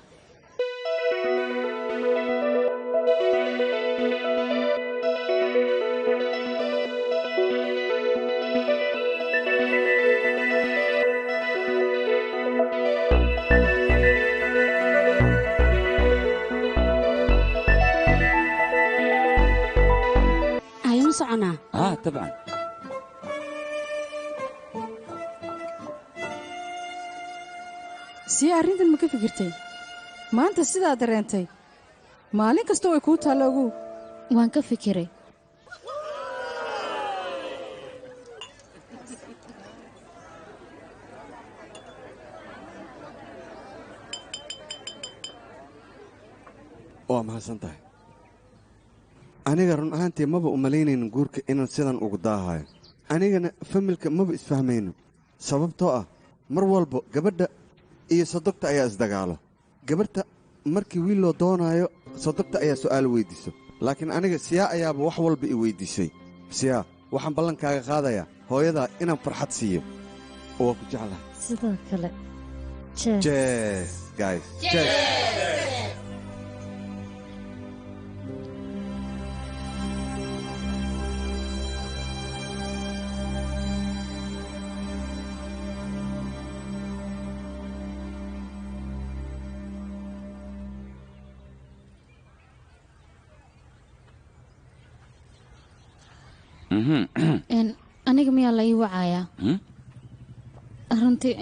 طبعا sii arrintan ma ka fikirtay maanta sidaa dareentay maalin kasta way kuu taalla ogow waan ka fikiray waa mahadsan tahay aniga run ahaantii maba u malaynaynin guurka inaan sidan ugu daahayo anigana familka maba isfahmayno sababtoo ah mar walba gabadha iyo sodogta ayaa isdagaalo gabadhta markii wiil loo doonaayo sodogta ayaa su'aal weyddiiso laakiin aniga siyaa ayaaba wax walba i weyddiisay siyaa waxaan ballankaaga qaadayaa hooyadaa inaan farxad siiyo oo waa ku jeclaha sidoo kale jees guys jees aniga miyaa la ii wacayaa runtii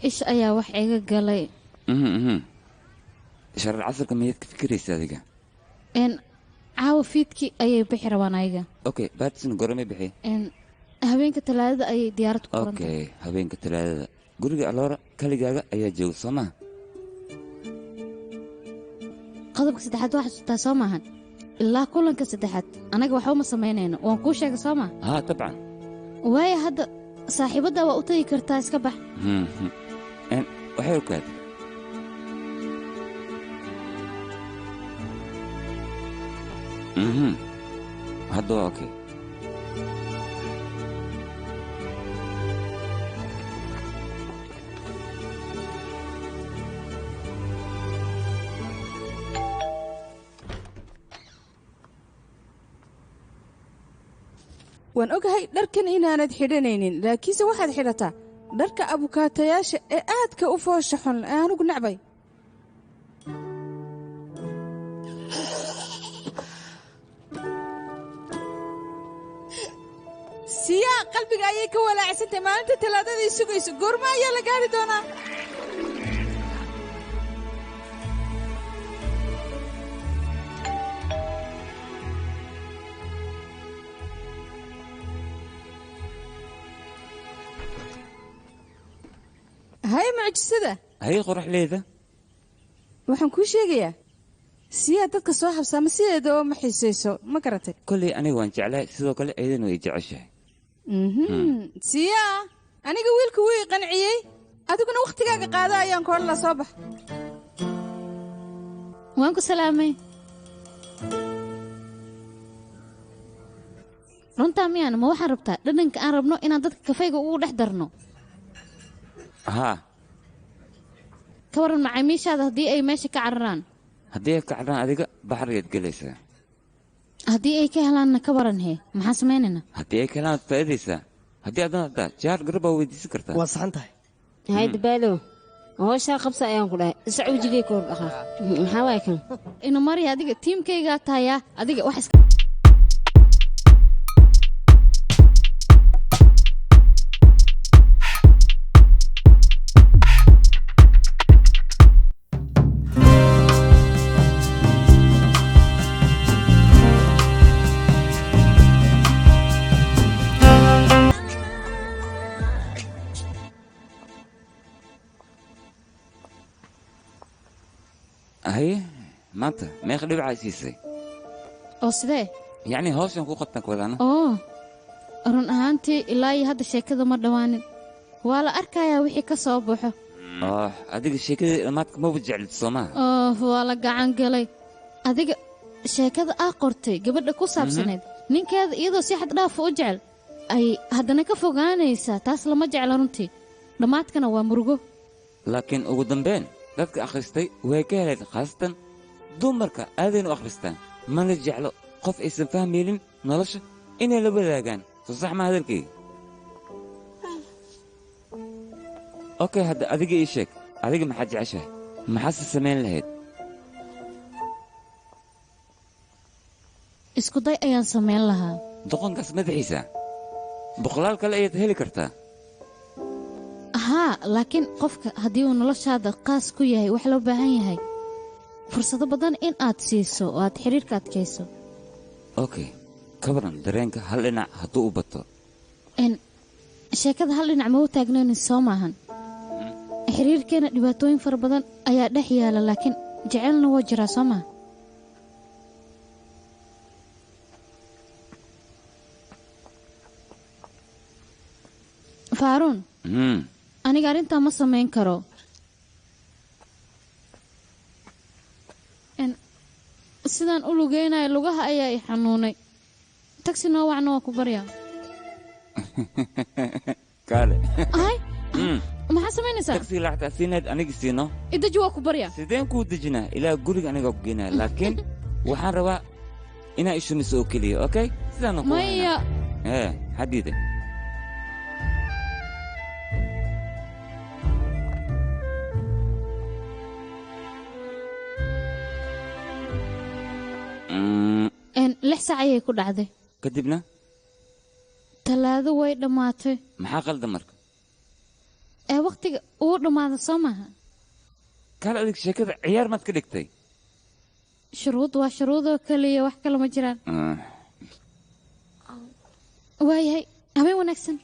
ish ayaa wax iga galay sharar casarka miyaad ka fikiraysa adiga caawa fiidkii ayay bixi rabaan ayaga okay baadisna goromay bixi habeenka talaadada ayay diyaarad ku qorantay okay habeenka talaadada guriga aloora kaligaaga ayaa jooga soo maha qodobka saddexaad waa xasuustaa soo maahan ilaa kulanka saddexaad anaga waxba ma samaynayno waan kuu sheegay soo maa haa dabcan waayo hadda saaxiibaddaa waa u tagi kartaa iska bax waxay ogaatay hadda waa okay. waan ogahay dharkan inaanad xidhanaynin laakiinse waxaad xidhataa dharka abukaatayaasha ee aadka u foosha xun ee anugu nacbay. siyaa qalbiga ayay ka walaacsantay maalinta talaadadii sugayso goorma ayaa la gaari doonaa? hay mucjisada hay qoraxleeda waxaan kuu sheegayaa siyaa dadka soo habsaama sideeda oo ma xiisayso ma garatay kolley aniga waan jeclahay sidoo kale ayadana way jeceshahay siyaa aniga wiilka wuu i qanciyey adiguna wakhtigaaga qaada ayaan koodhala soo bax waan ku salaamay runtaa miyaan ma waxaan rabtaa dhadhanka aan rabno inaan dadka kafayga ugu dhex darno haa ka waran macaamiishaada haddii ay meesha ka cararaan haddii ay ka cararaan adiga baxrigaad gelaysaa haddii ay ka helaanna ka waran hee maxaan samaynaynaa haddii ay ka helaan waad faa'iidaysaa haddii adan haddaa jaar garab baa weydiisan kartaa waa saxan tahay hay dabaalow howshaa qabsa ayaan ku dhahay isac wejigay ka hor dhaqaa maxaa waay kan ina mari adiga tiimkaygaa tahayaa adiga wax haye maanta meeqa dhibcaa siisay oo sidee yacni hawshan ku qabtan wadaana oo run ahaantii ilaa iyo hadda sheekada ma dhawaanin waa la arkayaa wixii ka soo baxo adiga sheekadii dhammaadka maba jeclid soo maha waa la gacan galay adiga sheekada aa qortay gabadha ku saabsanayd ninkeeda iyadoo si xad dhaafa u jecel ay haddana ka fogaanaysaa taas lama jecla runtii dhammaadkana waa murugo laakiin ugu dambayn dadka akhristay way ka heleen khaasatan dumarka aadaynu akhristaan mana jeclo qof aysan fahmaynin nolosha inay la wadaagaan soo sax ma hadalkayga okay hadda adiga ii sheeg adiga maxaad jeceshahay maxaase samayn lahayd isku day ayaan samayn lahaa doqonkaas madaxiisa boqolaal kale ayaad heli kartaa haa laakiin qofka haddii uu noloshaada qaas ku yahay wax loo baahan yahay fursado badan in aad siiso oo aad xidhiirka adkayso okay ka waran dareenka hal dhinac hadduu u bato sheekada hal dhinac ma u taagnaynin soo maahan xiriirkeena dhibaatooyin fara badan ayaa dhex yaala laakiin jecelna waa jiraa soo maaha faaruun aniga arrintaa ma samayn karo sidaan u lugeynayo lugaha ayaa i xanuunay tagsi noo wacna waa ku baryaa kaale ay maxaa samaynaysaa tagsi lacagtaa siinayd anigi siino idaji waa ku baryaa sideen kuu dejinaa ilaa guriga anigaa ku geynaya laakiin waxaan rabaa inaa ishumiso oo keliya okay sidaana ku maya xadiide lix sac ayay ku dhacday kadibna talaado way dhammaatay maxaa qalda marka wakhtiga uu dhammaada soo maaha kaal adig sheekada ciyaar maad ka dhigtay shuruud waa shuruudoo keliya wax kale ma jiraan waayahay habeen wanaagsan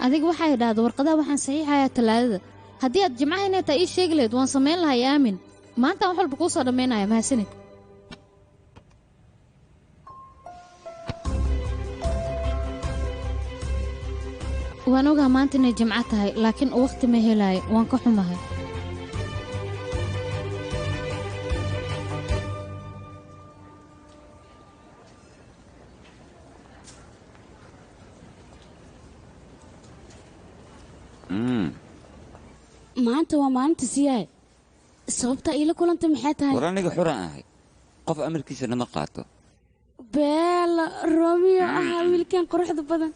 adiga waxay idhaahdo warqadaha waxaan saxiixayaa talaadada haddii aad jimcaha inay taa ii sheegi lahayd waan samayn lahay aamin maantaan wax walba kuu soo dhammaynaya mahadsanid waan ogaha maanta inay jimco tahay laakiin wakhti ma helaayo waan ka xumahay maanta waa maalinta siyaay sababta iila kulanta maxay tahay war aniga xuraan ahay qof amarkiisa nama qaato beela romeo ahaa wiilkan quruxda badan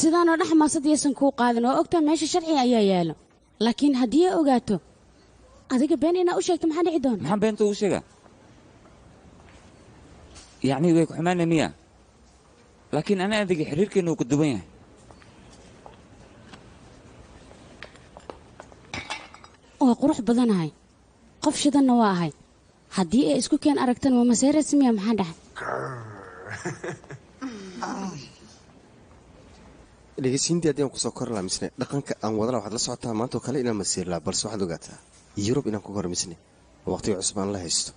sidaanoo dhex maasad yaysan kuu qaadin oo ogtaa meesha sharciga ayaa yaalo laakiin haddii ay ogaato adiga been inaa u sheegto maxaa dhici doona maxaan beenta ugu sheegaa yacni way ku xumaana miya laakiin ana adiga xiriirkeenna uu ku duwan yahay waa qurux badanahay qof shidanna waa ahay haddii ay isku keen aragtan waa masee rasmiya maxaa dhaxay dhegeysiintii haddii aan kusoo kor laamisnay dhaqanka aan wadala waxaad la socotaa maantoo kale inaan masiirlaa balse waxaad ogaataa yurub inaan ku hormisnay waqtiga cusub aan la haysto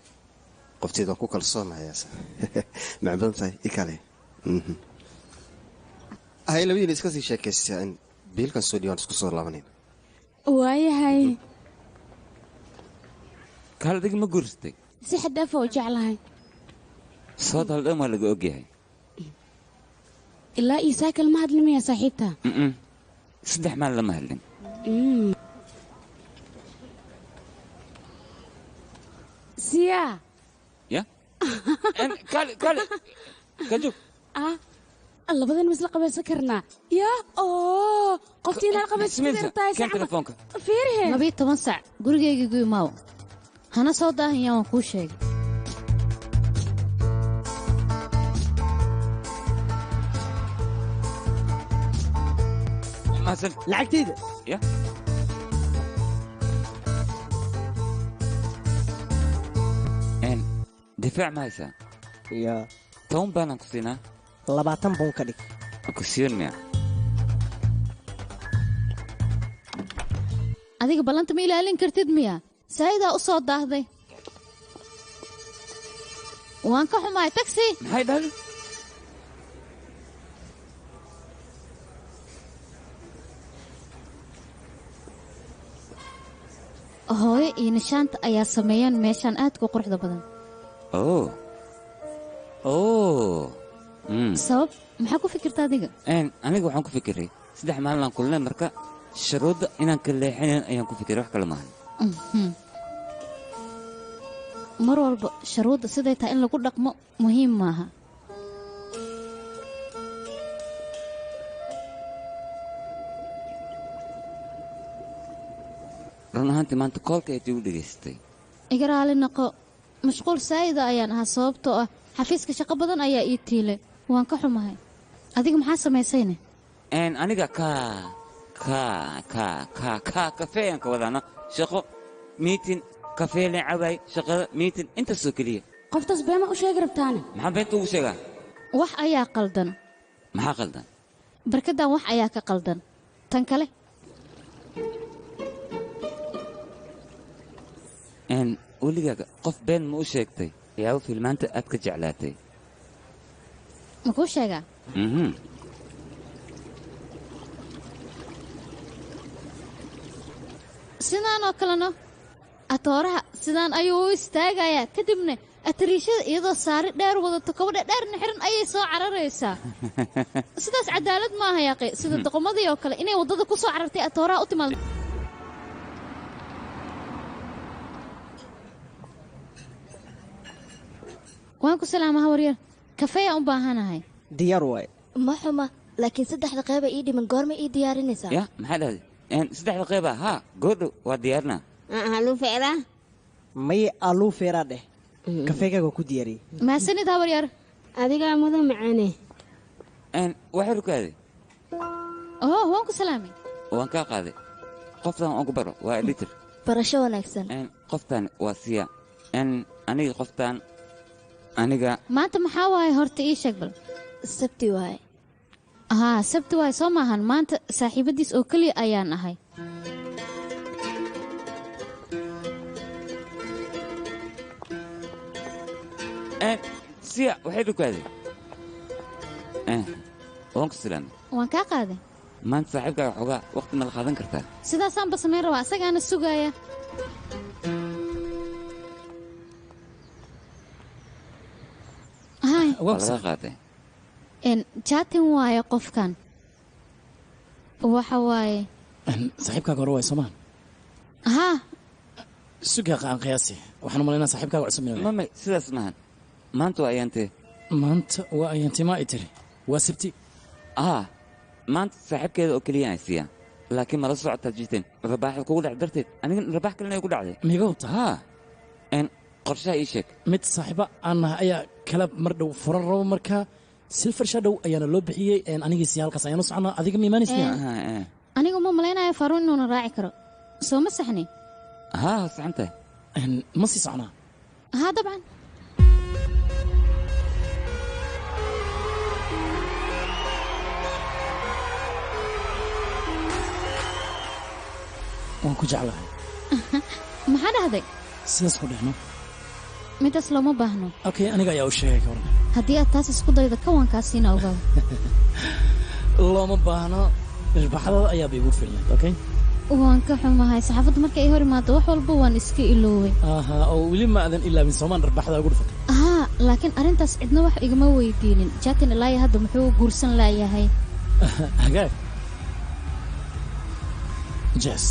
qofteed waan ku kalsoonahayaas macay badan tahay ikale hay labadiina iska sii sheekaystaa in biilkan soo dhiyaan isku soo laabanayn waayahay kaaldigi ma guursatay si xadaafa u jeclahay soo daldhan waa laga ogyahay ilaa iisaakal ma hadlin miyaa saaxiibta 3 maal lama hadlin siyaa ya kale kajug labadan misla qabaysan karnaa ya oo qoftii inaad qabaysan kartaa kan telefoonka fiirhe 12 saac gurigayga guimaaw hana soo daahan waan kuu sheegay lacagtayda ya difaac ma haysaa ya 10 baanaan ku siinaa 20 bun ka dhig ku siin miya adiga ballanta ma ilaalin kartid miya saayidaa u soo daahday waan ka xumahay taxi maxay dhahay hooyo iyo nishaanta ayaa sameeyeen meeshaan aadka u quruxda badan sabab maxaa ku fikirta adiga aniga waxaan ku fikiray 3 maalinaan kulnay marka shuruudda inaan ka leexinayn ayaan ku fikiray wax kale maahan mar walba shuruudda siday tahay in lagu dhaqmo muhiim maaha run ahaantii maanta koolka ay u dhegaystay iga raali noqo mashquul saayida ayaan ahaa sababtoo ah xafiiska shaqo badan ayaa ii tiilay waan ka xumahay adiga maxaa samaysayne aniga kafeeyaan ka wadaana shaqo miitin kafeelen cabaay shaqada miitin intaasoo keliya qoftaas beema u sheegi rabtaane maxaa beenta ugu sheegaa wax ayaa qaldan maxaa qaldan barkadan wax ayaa ka qaldan tan kale weligaaga qof been ma u sheegtay yaabo filmaanta aad ka jeclaatay ma kuu sheegaa sidaan oo kaleno atooraha sidaan ayuu u istaagayaa kadibna atariishada iyadoo saari dheer wadato kabadhe dheerna xiran ayay soo cararaysaa sidaas cadaalad maaha yaaqe sida doqomadii oo kale inay waddada ku soo carartay atooraha u timaado waan ku salaamaha waryar kafeeyaan u baahanahay diyaar waay ma xuma laakiin 3 qayba ii dhiman goorma ii diyaarinaysaa ya maxaa dhahday 3 qayba haa goodhow waa diyaarina aluu feeraa maye aluu feeraa dheh kafeegaaga ku diyaariyey maasanid habaryar adigaa mudan macaane waxay rukaaday waan ku salaamay waan kaa qaaday qoftan aan ku baro waa editor barasho wanaagsan qoftan waa siya aniga qoftan aniga maanta maxaa waaye horta ii sheeg bal sabti waaye haa sabti waay soo maahan maanta saaxiibadiis oo keliya ayaan ahay siya waxay dhukaaday waan ku salaamay waan kaa qaaday maanta saaxiibkaaga xoogaa waqti ma la qaadan kartaa sidaasaanba samayn rabaa asagaana sugaaya laga qaatay jaatin waaye qofkan waxa waaye saaxiibkaaga hore waay soomaan haa sugaa qaan qiyaasi waxaan umalaynaa saaxiibkaaga cusub mamay sidaas maahan maanta waa ayaantee maanta waa ayaantee maa i tiri waa sabti maanta saaxiibkeeda oo keliya ay siiyaan laakiin mala socotaad jirteen rabaaxda kugu dhac darteed aniga rabaax kalena ay ku dhacday miga wata qorshaha ii sheeg mid saaxiiba aan nahay ayaa kala mar dhow furan rabo markaa silfar shadow ayaana loo bixiyey anigiisi halkaas ayaanu soconaa adiga ma imaanaysa aniga uma malaynayo faaruun inuuna raaci karo soo ma saxni saxan tahay ma sii soconaa dabcan waan ku jeclahay maxaa dhahday sidaas ku dhehno midaas looma baahno okay aniga ayaa u sheegay ka waran haddii aad taas isku dayda kawankaasiina ogaada looma baahno irbaxdada ayaaba igu filnay okay waan ka xumahay saxaafadda marka ay hor imaado wax walba waan iska ilooway oo weli ma aadan ilaabin soomaan irbaxda ugu dhufatay laakiin arrintaas cidna wax igama weydiinin jaatin ilaaya hadda muxuu guursan laayahay hagaag jes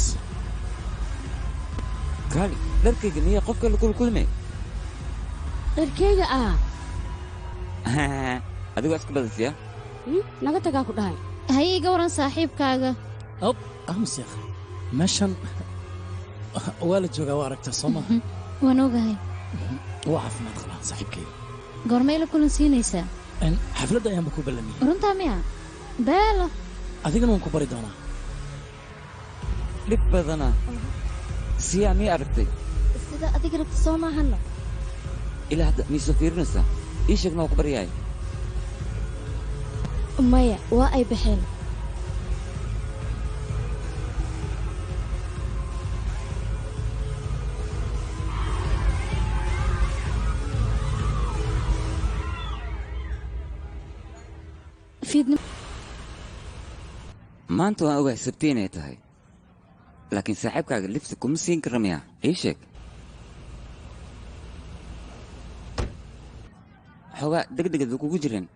gaali dharkayga miyaa qofka la kulkulmay dharkayga adigoo iska badasiya naga tagaa ku dhahay haye iga waran saaxiibkaaga amusiaq meeshan waa la joogaa waa aragtaa soo maaha waan ogahay waa caafimaad qabaa saaxiibkayga goormay la kulan siinaysaa xafladda ayaanba ku ballamiyey runtaa miya beelo adigana waan ku bari doonaa dhib badana siyaa mii aragtay sida adiga rabta soo maahana ilaa hadda miisoo fiirinaysaa ii sheegna waa ku baryahay maya waa ay baxeen maanta waan ogahay sabti inay tahay laakiin saaxiibkaaga libsi kuma siin kara miyaa ii sheeg xoogaa degdegada kugu jireen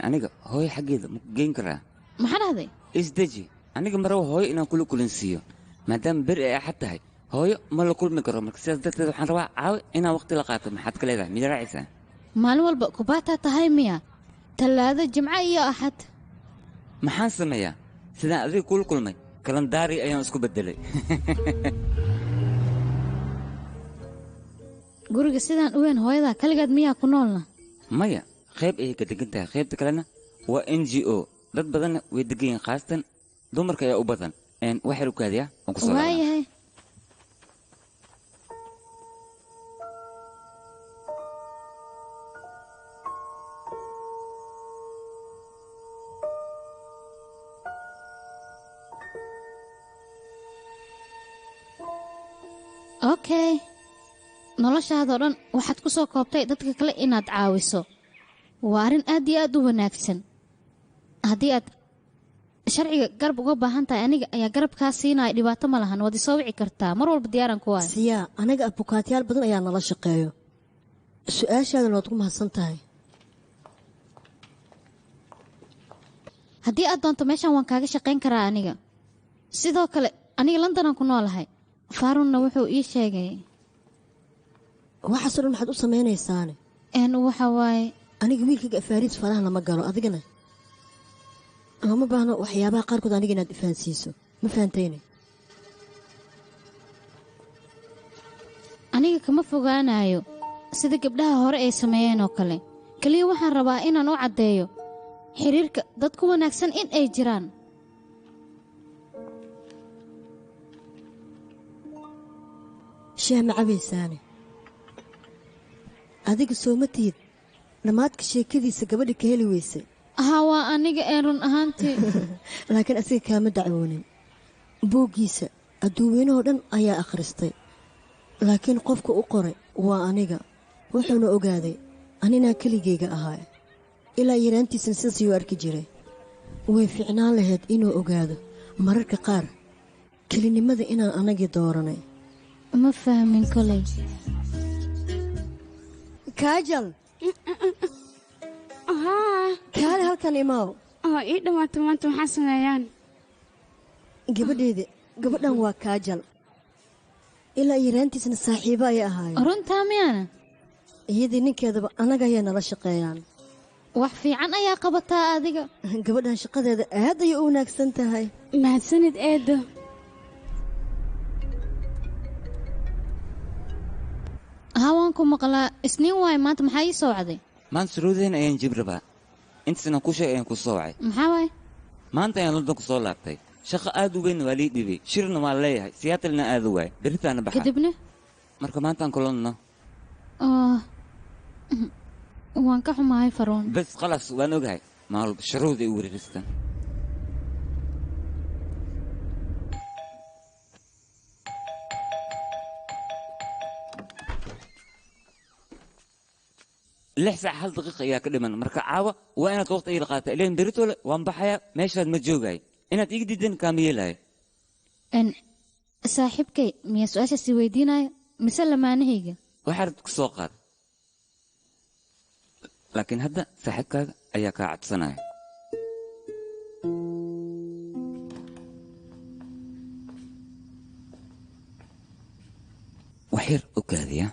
aniga hooyo xaggeeda maku geyn karaa maxaa dhahday isdeji aniga maraba hooyo inaan kula kulansiiyo maadaama beri ay axad tahay hooyo ma la kulmi karo marka sidaas darteed waxaan rabaa caawi inaan waqti la qaato maxaad ka leedahay mida raacaysaa maalin walba kubaataa tahay miya tallaado jimco iyo axad maxaan sameeyaa sidaan adiga kula kulmay kalandaari ayaan isku beddelay guriga sidaan u weyn hooyadaa kaligeed miyaa ku noolna maya qayb ayay ka degan tahay qaybta kalena waa n g o dad badanna way degan yihiin khaasatan dumarka ayaa u badan waxay rukaadiyaa waan ku soo waayahay okay noloshaadoo dhan waxaad ku soo koobtay dadka kale inaad caawiso waa arrin aad iyo aad u wanaagsan haddii aad sharciga garab uga baahan tahay aniga ayaa garabkaa siinaya dhibaato ma lahan waad isoo wici kartaa mar walba diyaaran ku waay siyaa anaga abukaatyaal badan ayaa nala shaqeeyo su-aashaadana waad ku mahadsan tahay haddii aad doonto meeshaan waan kaaga shaqayn karaa aniga sidoo kale aniga londonaan ku noolahay faarunna wuxuu ii sheegay waxaasoo dhan maxaad u samaynaysaane waxa waaye aniga wiilkayga afaariis faraha lama galo adigana lama baahno waxyaabaha qaarkood aniga inaad ifahansiiso ma fahantayne aniga kama fogaanayo sida gabdhaha hore ay sameeyeen oo kale keliya waxaan rabaa inaan u caddeeyo xiriirka dad ku wanaagsan in ay jiraan shaah ma cabaysaane adiga soo ma tihid dhammaadka sheekadiisa gabadha ka heli weyse ها waa aniga run ahaantii laakiin asiga kaama dacwoonin buuggiisa adduunweynahoo dhan ayaa akhristay laakiin qofka u qoray waa aniga wuxuuna ogaaday aninaa keligayga ahaa ilaa yaraantiisna sidaas ayuu arki jiray way fiicnaan lahayd inuu ogaado mararka qaar kelinimada inaan anagii dooranay ma fahmin koley kaajal kaale halkan imaaw ii dhammaata maanta maxaa sameeyaan gabadhan waa kaajal ilaa yaraantiisna saaxiibo ayay ahaayeen runtaa miyaana iyadii ninkeedaba annaga ayay nala shaqeeyaan wax fiican ayaa qabataa adiga gabadhan shaqadeeda aad ayay u wanaagsan tahay mahadsanid eedo hawaanku maqlaa isniin waaye maanta maxaa ii soo wacday maanta suruudeen ayaan jib rabaa intaasna ku sheeg ayaan ku soo wacay maxaa waaye maanta ayaan london ku soo laabtay shaqo aad u weyn waa lii dhibay shirna waa leeyahay siyaatalna aada waay beritaana baxa kadibna marka maantaan kulanno waan ka xumahay faroon bas khalaas waan ogahay maalba shuruud ay u wareeristaan lix saac hal daqiiqa ayaa ka dhiman marka caawa waa inaad waqti ila qaata ileen beritole waan baxayaa meeshaad ma joogay inaad iga diidan kaama yeelaya saaxiibkay miyaa su-aashaasi weydiinaya mise lamaanahayga waxaad ku soo qaad laakiin hadda saaxiibkaaga ayaa kaa cadsanaya wax yar u kaadiya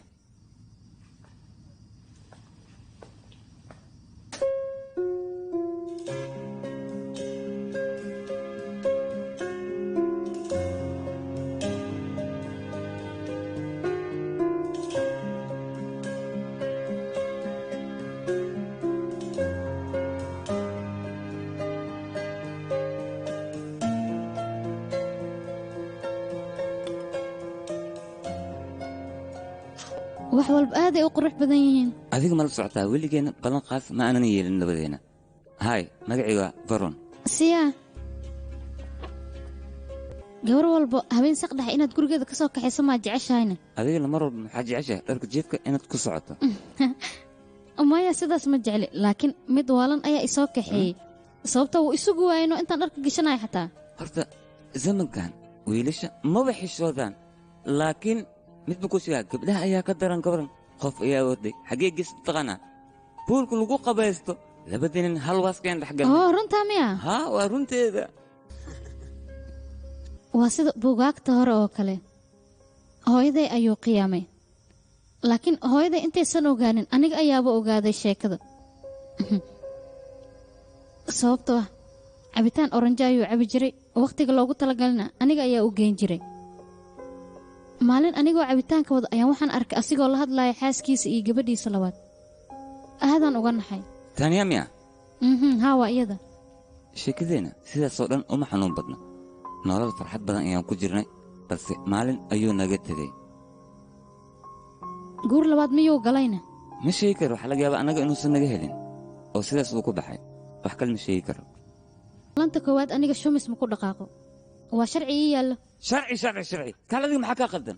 wax walba aad ay u qurux badan yihiin adiga ma la socotaa weligeena ballan qaas ma aanan yeelin labadeena hay magacayga varon siyaa gabar walba habeen saqdhex inaad gurigeeda ka soo kaxayso maa jeceshahayna adigana mar walba maxaa jeceshahay dharka jeefka inaad ku socoto maya sidaas ma jecli laakiin mid waalan ayaa isoo kaxeeyey sababta wuu isugu waayno intaan dharka geshanayo xataa horta zamankan wiilasha maba xishoodaan laakiin midba ku sheegaa gabdhaha ayaa ka daran gabaran qof ayaa waday xaggee gesta taqaanaa buulku lagu qabaysto labadinin hal waaskeen dhexgal runtaa miya haa waa runteeda waa sida buugaagta hore oo kale hooyaday ayuu qiyaamay laakiin hooyaday intaysan ogaanin aniga ayaaba ogaaday sheekada sababtoo ah cabitaan oranjo ayuu cabi jiray wakhtiga loogu talagalina aniga ayaa u geyn jiray maalin anigoo cabitaanka wada ayaan waxaan arkay asigoo la hadlaaya xaaskiisa iyo gabadhiisa labaad aadaan uga naxay taaniya miya haa waa iyada sheekadeenna sidaasoo dhan uma xanuun badno nolol farxad badan ayaan ku jirnay balse maalin ayuu naga tegey guur labaad miyuu galayna ma sheegi karo waxaa laga yaabaa annaga inuusan naga helin oo sidaas uu ku baxay wax kale ma sheegi karo lanta koowaad aniga shumis ma ku dhaqaaqo waa sharci ii yaallo sharci kaal adiga maxaa kaa qaldan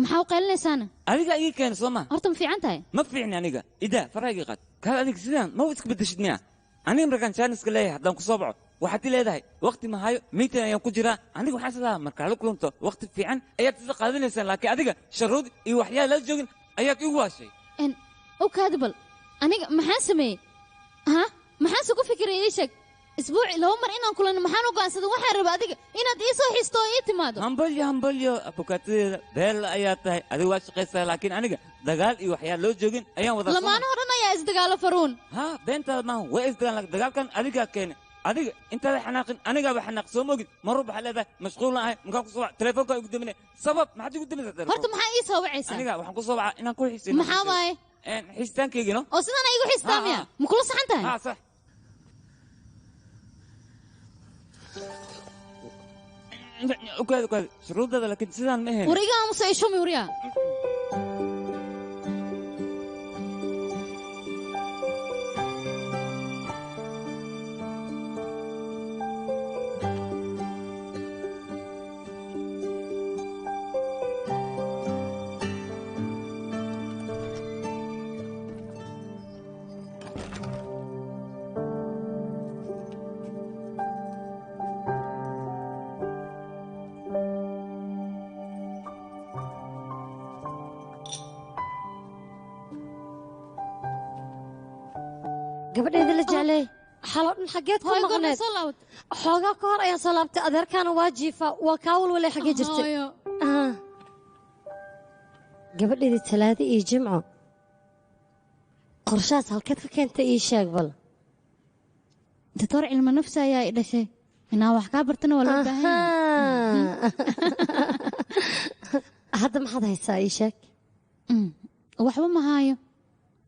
maxaa u qaylinaysaana adiga ii keena soo maa horta ma fiican tahay ma fiicni aniga idaa faraagii qaad kaal adiga sidaan ma iska beddeshid miya aniga markaan jaaniska leeyahay haddaan ku soo baco waxaad i leedahay wakhti ma hayo miitan ayaan ku jiraa aniga waxaan sidaa markaa la kulanto wakhti fiican ayaad sida qaadanaysaan laakiin adiga sharuud iyo waxyaala la joogin ayaad igu waashay u kaadibal aniga maxaan sameeyey maxaanse ku fikiray ii sheeg isbuuci laba mar inaan kulanno maxaan u go'aansaday waxaan raba adiga inaad ii soo xisto oo ii timaado hambalyo abukaatadeeda beella ayaa tahay adiga waa shaqaysaa laakiin aniga dagaal iyo waxyaala loo joogin ayaan wada lamaano dhan ayaa isdagaalo faruun haa beentaada maaha waa isdagaal dagaalkan adigaa keene adiga intaada xanaaqin anigaaba xanaaq soo mogin marur waxaa leedahay mashquulna ahay markaan ku soo waca telefoonkaa igu daminay sabab maxaad igu daminaysaa horta maxaa ii soo wacaysaa aniga waxaan ku soo wacaa inaan ku xiisin maxaa waaye xiisitaankaygino oo sidaan igu xiistaa miya ma kula saxan tahay haa sax ukaadi shuruudada laakiin sidaan ma ahayn wariga amuse ishumi wariga gabadheeda la jeclay xalo dhan xageed ka maqneed xoogaa ka hor ayaan soo laabtay adeerkaana waa jiifa waa kaa walwalay xagee jirtay gabadheedii talaado iyo jimco qorshahaas halkeed ka keentay ii sheeg bal doctor cilmi nafsi ayaa i dhashay inaa wax kaa bartana waa loo baahan hadda maxaad haysaa ii sheeg waxba ma haayo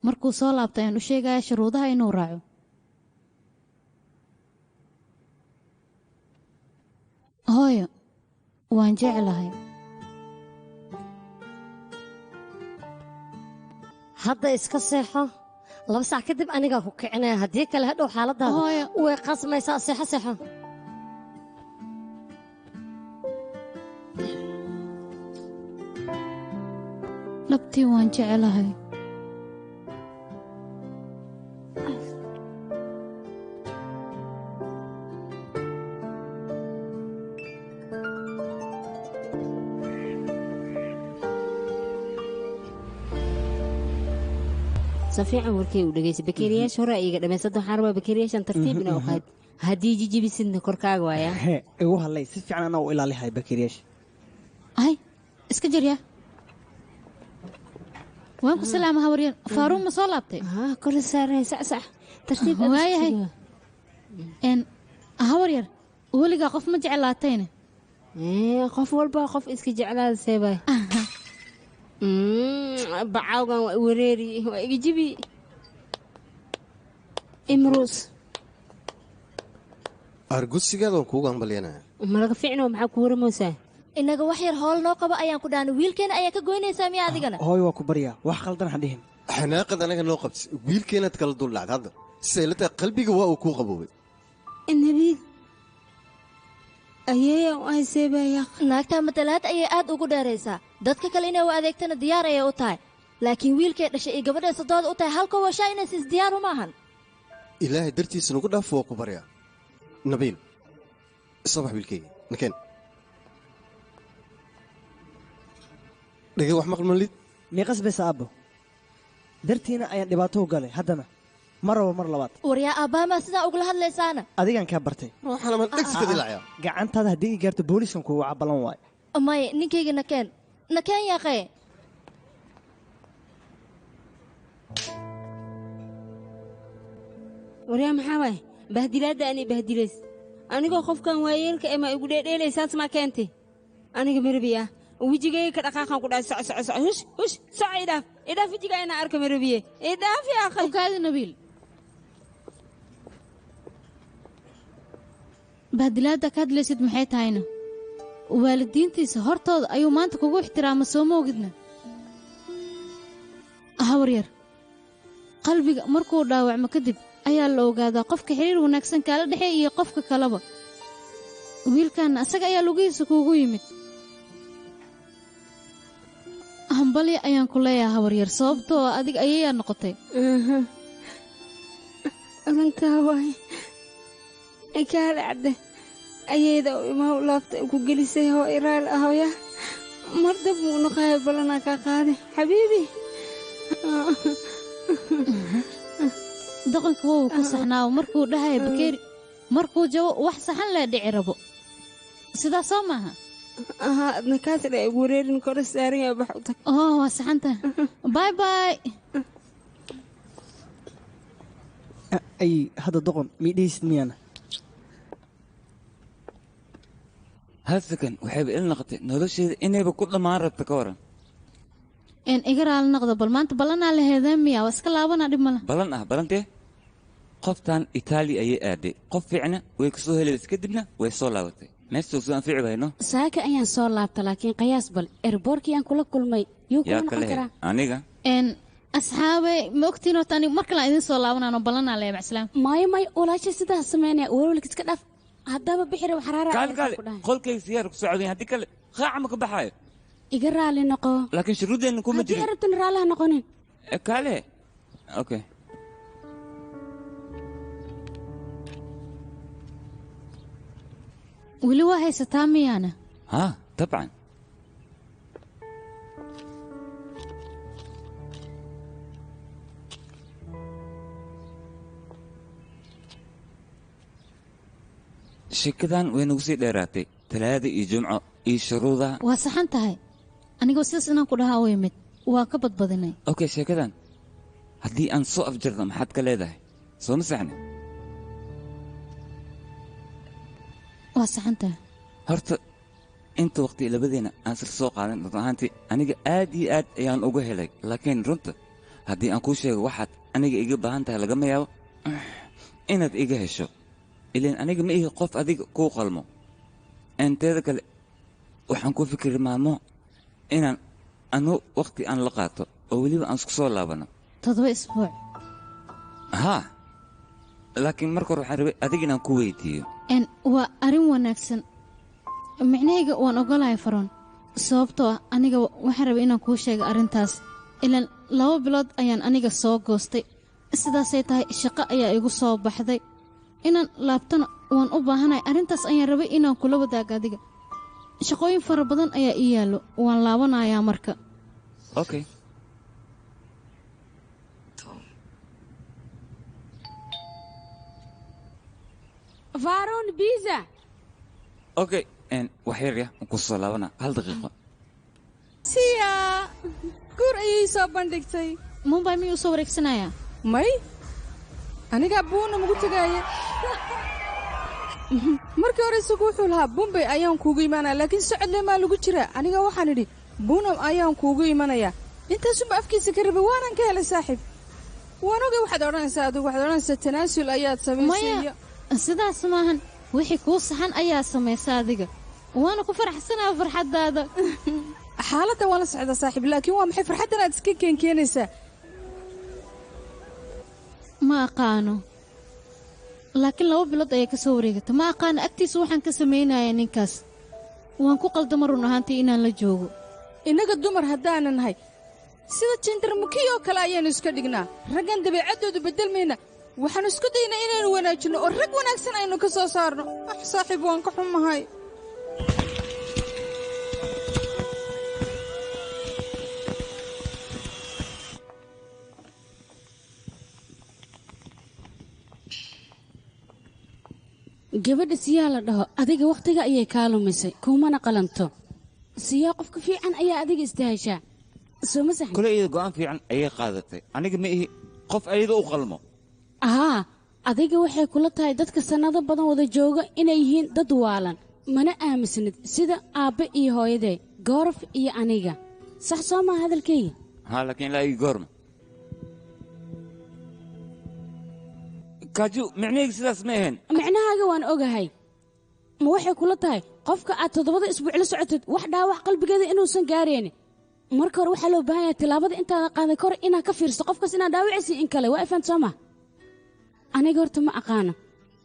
markuu soo laabtay ayaan u sheegaya shuruudaha inuu raaco hooyo waan jeclahay hadda iska seexo 2 saac kadib anigaa ku kicinaya haddii kale hadhow xaaladaada way qasmaysaa seexo dhabtii waan jeclahay safiican warkay u dhageysa bakeeriyaasha hore iga dhamaysado waxaan rabaa bakeeriyaashan tartiib inaa u qaad haddii jijibisidna korkaaga waaya igu hadlay si fiican anaa u ilaalihay bakeeriyaasha ay iska jirya waan ku salaama hawaryar faaruun ma soo laabtay kole saareen sax tartiib waayahay hawaryar weligaa qof ma jeclaatayne qof walba qof iska jeclaada seebay bacawgan waa wareeri waa iga jibi imruus argusigaada waan kuugu hambalyanaya malaga fiicno maxaa ku waramoosaa inaga wax yar howl noo qaba ayaan ku dhaana wiilkeena ayaa ka goynaysaa miya adigana hooy waa ku baryaa wax khaldan ha dhihin xanaaqad anaga noo qabtay wiilkeenaad kala dul dhacda hadda siday la tahay qalbiga waa uu kuu qaboobay nabiil ayeeya u hayseebaya naagtaa matalaad ayay aad ugu dheeraysaa dadka kale inay u adeegtana diyaar ayay u tahay laakiin wiilkay dhashay iyo gabadhee sadooda u tahay halka washaa inays isdiyaar uma ahan ilaahay dartiisa nagu dhaafo waa ku baryaa nabiil sabax wiilkayga nakeen dhegay wax maqlmalid miiqas baysa aabbo dartiina ayaan dhibaato u galay haddana mar rabo mar labaad waryaa aabbahamaa sidaa ugula hadlaysaana adigaan kaa bartay gacantaada haddii ii gaarto booliiskan kuugu cabalan waayo may ninkayga nakeen yaaqee waryaa maxaa waay bahdilaadda anay bahdilays anigoo qofkan waayeelka ee ma igu dheedheelaysaas maa keentay aniga marabiya wejigayga ka dhaqaaqan ku dhahay hush soco idhaaf wejigaa inaa arka marabiye idhaaf yaaqay okaadi nabiil bahdilaadda ka hadlaysid maxay tahayna waalidiintiisa hortooda ayuu maanta kugu ixtiraama soo moogidna hawaryar qalbiga markuu dhaawacmo kadib ayaa la ogaadaa qofka xiriir wanaagsan kaala dhexeey iyo qofka kaleba wiilkaanna asaga ayaa lugihiisa kuugu yimid hambalya ayaan ku leeyaha hawaryar sababtoo adiga ayayaa noqotay runtaa waay kaala cadde ayayda imaw laabta ku gelisay hoo iraal ahoya mar dab uu noqaaya balanaa kaa qaade xabiibi doqonka wou ku saxnaawo markuu dhahaya bakeeri markuu jabo wax saxan lee dhici rabo sidaa soo maaha adna kaasdha igu wareerin kore saaraya bax u tag waa saxanta bay ay hadda doqon miidhaysid miyaana hal sakan waxayba il noqotay nolosheeda inayba ku dhammaan rabta ka waran iga raali noqdo bal maanta ballanaa la heedeen miya waa iska laabanaa dhib mala ballantee qoftan itaaliya ayay aaday qof fiicna way ka soo helays kadibna way soo laabatay meestuu soo anfici bahayno saaka ayaan soo laabta laakiin qiyaas bal erboorkii aan kula kulmay yuu kula noqon karaa aniga asxaabey ma ogtiin horta aniga mar kale aan idiin soo laabanaano ballanaa leeya macslaam maayo walaasha sidaas sameynaya walwalka iska dhaaf haddaba bixira waxraara kaale qolkayga siyaar ku socday haddii kale qaaca ma ka baxaayo iga raali noqo laakiin shuruuddeenna kuma jirin haddii arabtan raalaha noqonin kaale okay weli waa haysataa miyaana dabcan sheekadan way nagu sii dheeraatay talaada iyo jumco iyo shuruudaha waa saxan tahay anigoo sidaas inaan ku dhahaa u yimid waa ka badbadinay okay sheekadan haddii aan soo afjarno maxaad ka leedahay soo ma saxni waa saxan tahay horta inta waqti labadeena aan sir soo qaadan run ahaantii aniga aad iyo aad ayaan uga helay laakiin runta haddii aan kuu sheego waxaad aniga iga baahan tahay lagama yaabo inaad iga hesho ilaan aniga ma ihi qof adiga kuu qalmo inteeda kale waxaan ku fikiri maamo inaan anu waqti aan la qaato oo weliba aan isku soo laabano 7 isbuuc haa laakiin marka hore waxaan rabay adiga inaan ku weydiiyo waa arrin wanaagsan micnahayga waan ogolahay faroon sababtoo ah aniga waxaan rabay inaan kuu sheego arrintaas ilaan 2 bilood ayaan aniga soo goostay sidaasay tahay shaqo ayaa igu soo baxday inaan laabtana waan u baahanahay arrintaas ayaan rabay inaan kula wadaago adiga shaqooyin fara badan ayaa ii yaallo waan laabanayaa marka okay faaruun biza okay wax yar ya ku soo laabana 1 daqiiqo siya guur ayay soo bandhigtay mumbay miyuu soo wareegsanayaa may aniga buuna mugu tagaaya markii hore isagu wuxuu lahaa bumbay ayaan kuugu imaanaya laakiin socodle maa lagu jiraa aniga waxaan idhi buunam ayaan kuugu imanayaa intaasuba afkiisa ka rabay waanan ka helay saaxiib waan ogay waxaad odhanaysaa adigu waxaad odhanaysaa tanaasul ayaad samaysay sidaas maahan wixii kuu saxan ayaa samaysa adiga waana ku faraxsanaa farxaddaada xaaladda waan la socdaa saaxiib laakiin waa maxay farxaddan aad iska keenkeenaysaa ma aqaano laakiin 2 bilood ayaa ka soo wareegata ma aqaano agtiisa waxaan ka samaynayaa ninkaas waan ku qaldama run ahaantii inaan la joogo innaga dumar haddaanan nahay sida jindarmukiy oo kale ayaannu iska dhignaa raggan dabeecaddoodu beddelmayna waxaannu isku daynaa inaynu wanaajinno oo rag wanaagsan aynu ka soo saarno saaxiib waan ka xumahay gabadha siyaa la dhaho adiga wakhtiga ayay kaa lumisay kuumana qalanto siyaa qofka fiican ayaa adiga istahashaa soo ma saxan kule iyada go'aan fiican ayay qaadatay aniga ma ihi qof ayada u qalmo haa adiga waxay kula tahay dadka sannado badan wada jooga inay yihiin dad waalan mana aaminsanid sida aabbe iyo hooyadee goorof iyo aniga sax soo maa hadalkayga haa laakiin ilaa ii goorma kaaju micnahayga sidaas ma ahayn micnahaaga waan ogahay ma waxay kula tahay qofka aad 7 isbuuc la socotid wax dhaawac qalbigeeda inuusan gaareen marka hore waxaa loo baahan yahay tilaabada intaada qaaday kor inaad ka fiirso qofkaas inaad dhaawacaysi in kale waa ifaan soo ma aniga horta ma aqaano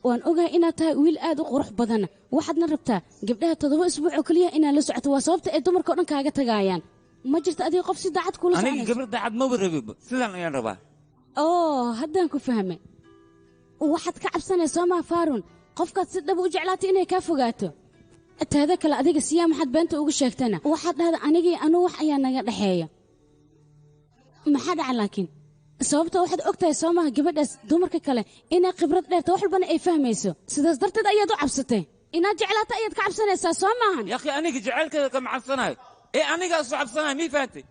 waan ogahay inaad tahay wiil aad u qurux badan waxaadna rabtaa gabdhaha 7 isbuuc oo kaliya inaad la socoto waa sababta ay dumarka oo dhan kaaga tagaayaan ma jirto adiga qof si daacad kula soconayso aniga gabar daacad ma warabiba sidaan ayaan rabaa haddaan ku fahmay waxaad ka cabsanaysaa ma faaruun qofkaad si dhab u jeclaatay inay kaa fogaato taada kale adiga siyaa maxaad beenta ugu sheegtana waxaad dhahda anigii anuu wax ayaa naga dhaxeeya maxaa dhaca laakiin sababta waxaad ogtahay soo maaha gabadhaas dumarka kale inay khibrad dheerta wax walbana ay fahmayso sidaas darteed ayaad u cabsatay inaad jeclaata ayaad ka cabsanaysaa soo maahan ya akhi aniga jacaylkeeda kama cabsanayo anigaa soo cabsanayo mii fahantay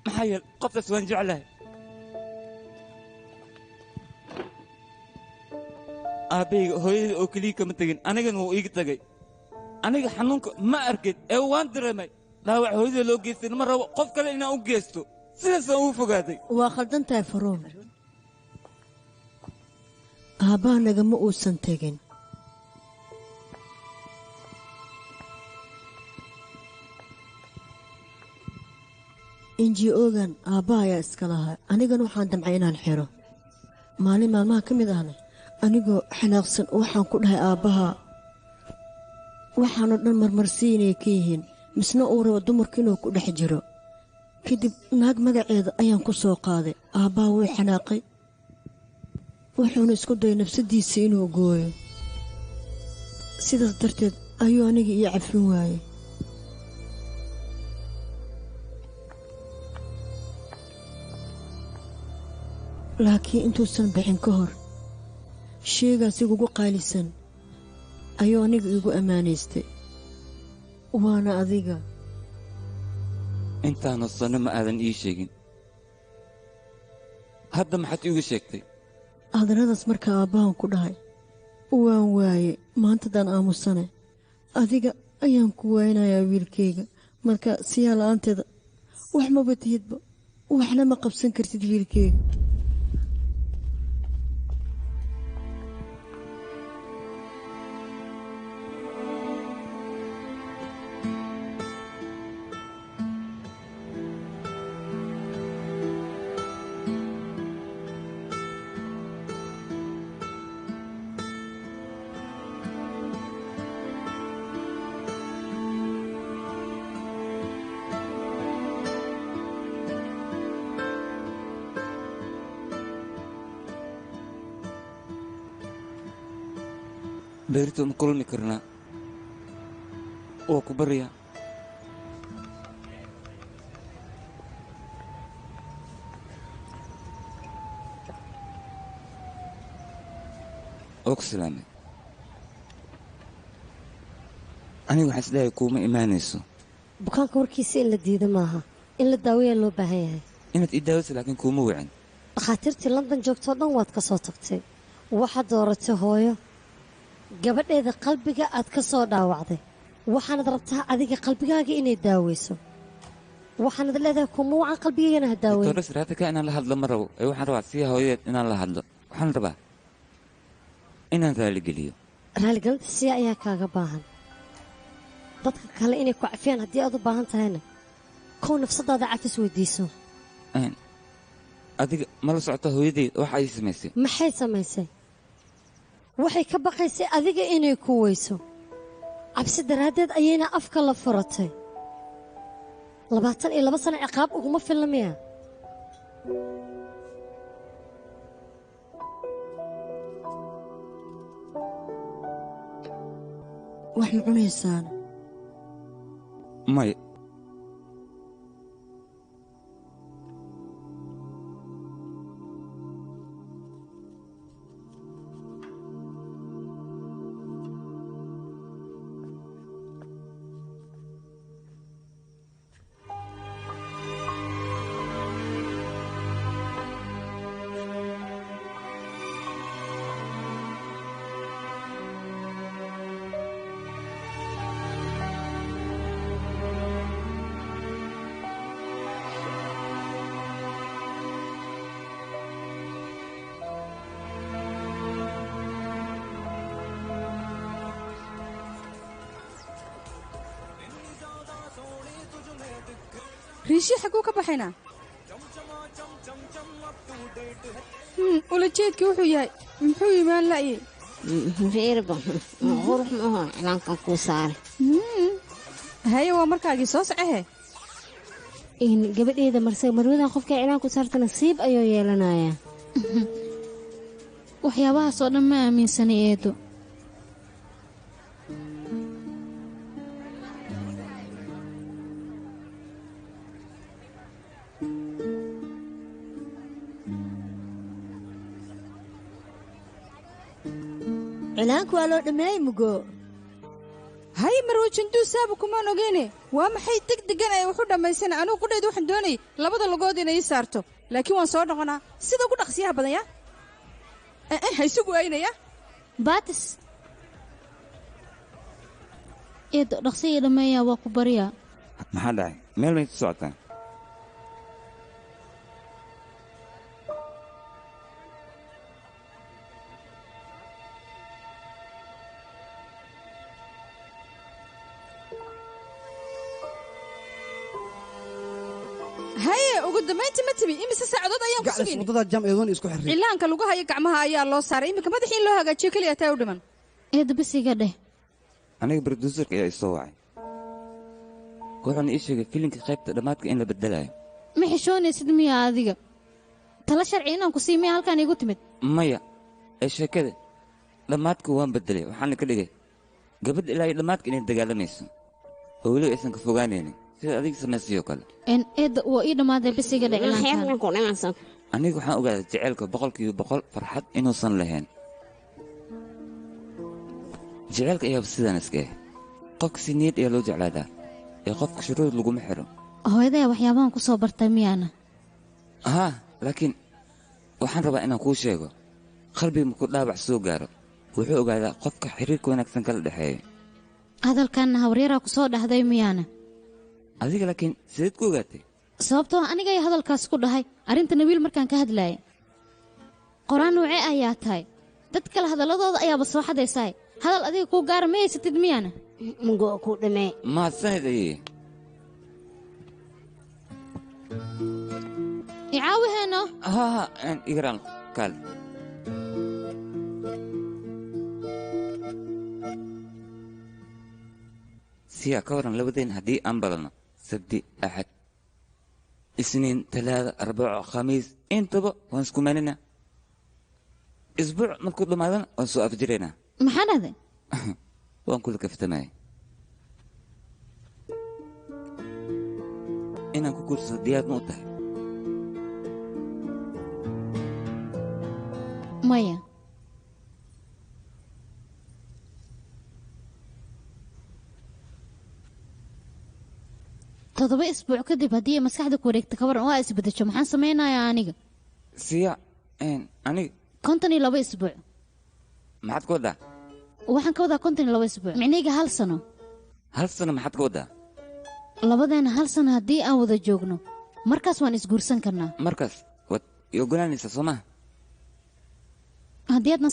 maxaa yeel qoftaas waan jeclahay aabbeyga hooyada oo keliya kama tegin anigana wuu iiga tegay aniga xanuunka ma arkid waan dareemay dhaawac hooyada loo geystin ma rabo qof kale inaan u geysto sidaasaan ugu fogaaday waa khaldan tahay faruun aabbaha nagama uusan tegin inji-ogan aabbaha ayaa iska lahaa anigana waxaan damcay inaan xiro maalin maalmaha ka mid ahna anigoo xanaaqsan waxaan ku dhahay aabbaha waxaanoo dhan marmarsiinay ka yihiin misna uu rabo dumarku inuu ku dhex jiro kadib naag magaceeda ayaan ku soo qaaday aabbaha wuu xanaaqay wuxuuna isku dayay nafsaddiisa inuu gooyo sidaas darteed ayuu aniga ii cafin waayey laakiin intuusan bixin ka hor sheegaas igugu qaalisan ayuu aniga igu ammaanaystay waana adiga intaanu sano ma aadan ii sheegin hadda maxaad iigu sheegtay hadanadaas marka aabbahan ku dhahay waan waaye maantadaan aamusane adiga ayaan ku waaynayaa wiilkayga marka siyaa la'aanteeda wax maba tihidba waxna ma qabsan kartid wiilkayga beerito ma kulmi karnaa waa ku baryaa oo ku salaamay anigu waxaan isleeyahay kuuma imaanayso bukaanka warkiisa in la diido maaha in la daawayaa loo baahan yahay inaad ii daawayso laakiin kuuma wicin dhakhaatiirtii london joogtoo dhan waad ka soo tagtay waxaad dooratay hooyo gabadheeda qalbiga aad ka soo dhaawacday waxaanad rabtaa adiga qalbigaaga inay daaweyso waxaanad leedahay kuma wacan qalbigaygana ha daaweyn doctor siraadka inaan la hadlo ma rabo ee waxaan rabaa siya hooyadeed inaan la hadlo waxaan rabaa inaan raaligeliyo raaligelinta siya ayaa kaaga baahan dadka kale inay ku cafiyaan haddii aad u baahan tahayna kow nafsadaada cafis weydiiso adiga ma la socota hooyadeed waxa ay samaysay maxay samaysay waxay ka baqaysay adiga inay ku weyso cabsi daraaddeed ayayna afka la furatay 22 sano ciqaab uguma filna miya wax ma cunaysaan may riishi xaguu ka baxaynaa ulajeedkii wuxuu yahay muxuu imaan la'ye fiirba qurux ma aho cilaankan kuu saare haye waa markaagii soo socehe gabadheeda marwadan qofka cilaan ku saarta nasiib ayuu yeelanayaa waxyaabahaasoo dhan ma aaminsanay eedo cilaanku waa loo dhammeeyey mugo hay marwo janduusaaba kumaan ogeyne waa maxay degdegan ay waxu dhammaysana anugu qudhayda waxaan doonayay labada lugood inay ii saarto laakiin waan soo noqonaa sida ugu dhaqsiyaha badan ya haysugu aynaya baatis eedo dhaqsiya dhammeeyaa waa ku baryaa maxaa dhacay meel bay ku socotaa haye ugu dambayntii ma timi imise saacadood ayaan ku sugin wadada jam eedoon isku xirray cilaanka lugaha iyo gacmaha ayaa loo saaray iminka madaxii in loo hagaajiyo keliya taa u dhiman eedo bisiga dheh aniga broduuserka ayaa isoo wacay wuxuuna ii sheegay filinka qaybta dhammaadka in la beddelayo ma xishoonaysid miya adiga tala sharci inaan ku sii miya halkaan iigu timid maya ee sheekada dhammaadka waan beddelay waxaana ka dhigay gabadha ilaa iyo dhammaadka inay dagaalamayso oo weliba aysan ka fogaanaynin sida adiga samaysayoo kale eedda waa ii dhammaaday bisiga dheh aniga waxaan ogaaday jaceylka 100% farxad inuusan lahayn jaceylka ayaaba sidaan iska ah qofka si niyad ayaa loo jeclaadaa ee qofka shuruud laguma xiro hooyadaya waxyaabahan ku soo bartay miyaana haa laakiin waxaan rabaa inaan kuu sheego qalbiga markuu dhaawac soo gaaro wuxuu ogaadaa qofka xiriirka wanaagsan kala dhexeeya hadalkanna habaryaraa ku soo dhahday miyaana adiga laakiin sideed ku ogaatay sababtoo anigaya hadalkaas ku dhahay arrinta nabiil markaan ka hadlaayay qoraan nuucee ayaa tahay dad kale hadalladooda ayaaba soo xadaysaay hadal adiga kuu gaara ma haysatid miyaana mugo ku dhamee mahadsanid ayey icaawiheeno haa igaraan kaal siyaa ka waran labadeen haddii aan badanno sabti axad isniin talaada arbaco khamiis intaba waan isku maanina isbuuc markuu dhammaadana waan soo afjiraynaa maxaa dhahday waan kula kaftamaya inaan ku guursado diyaar ma u tahay maya toddoba isbuuc kadib haddii ay maskaxda ku wareegta ka waran waa isbedesho maxaan samaynayaa aniga siya aniga 52 isbuuc maxaad ka wadaa waxaan ka wadaa 52 isbuuc micnayga 1 sano 1 sano maxaad ka wadaa labadeena 1 sano haddii aan wada joogno markaas waan isguursan karnaa markaas waad i ogolaanaysaa soo maha haddii aadna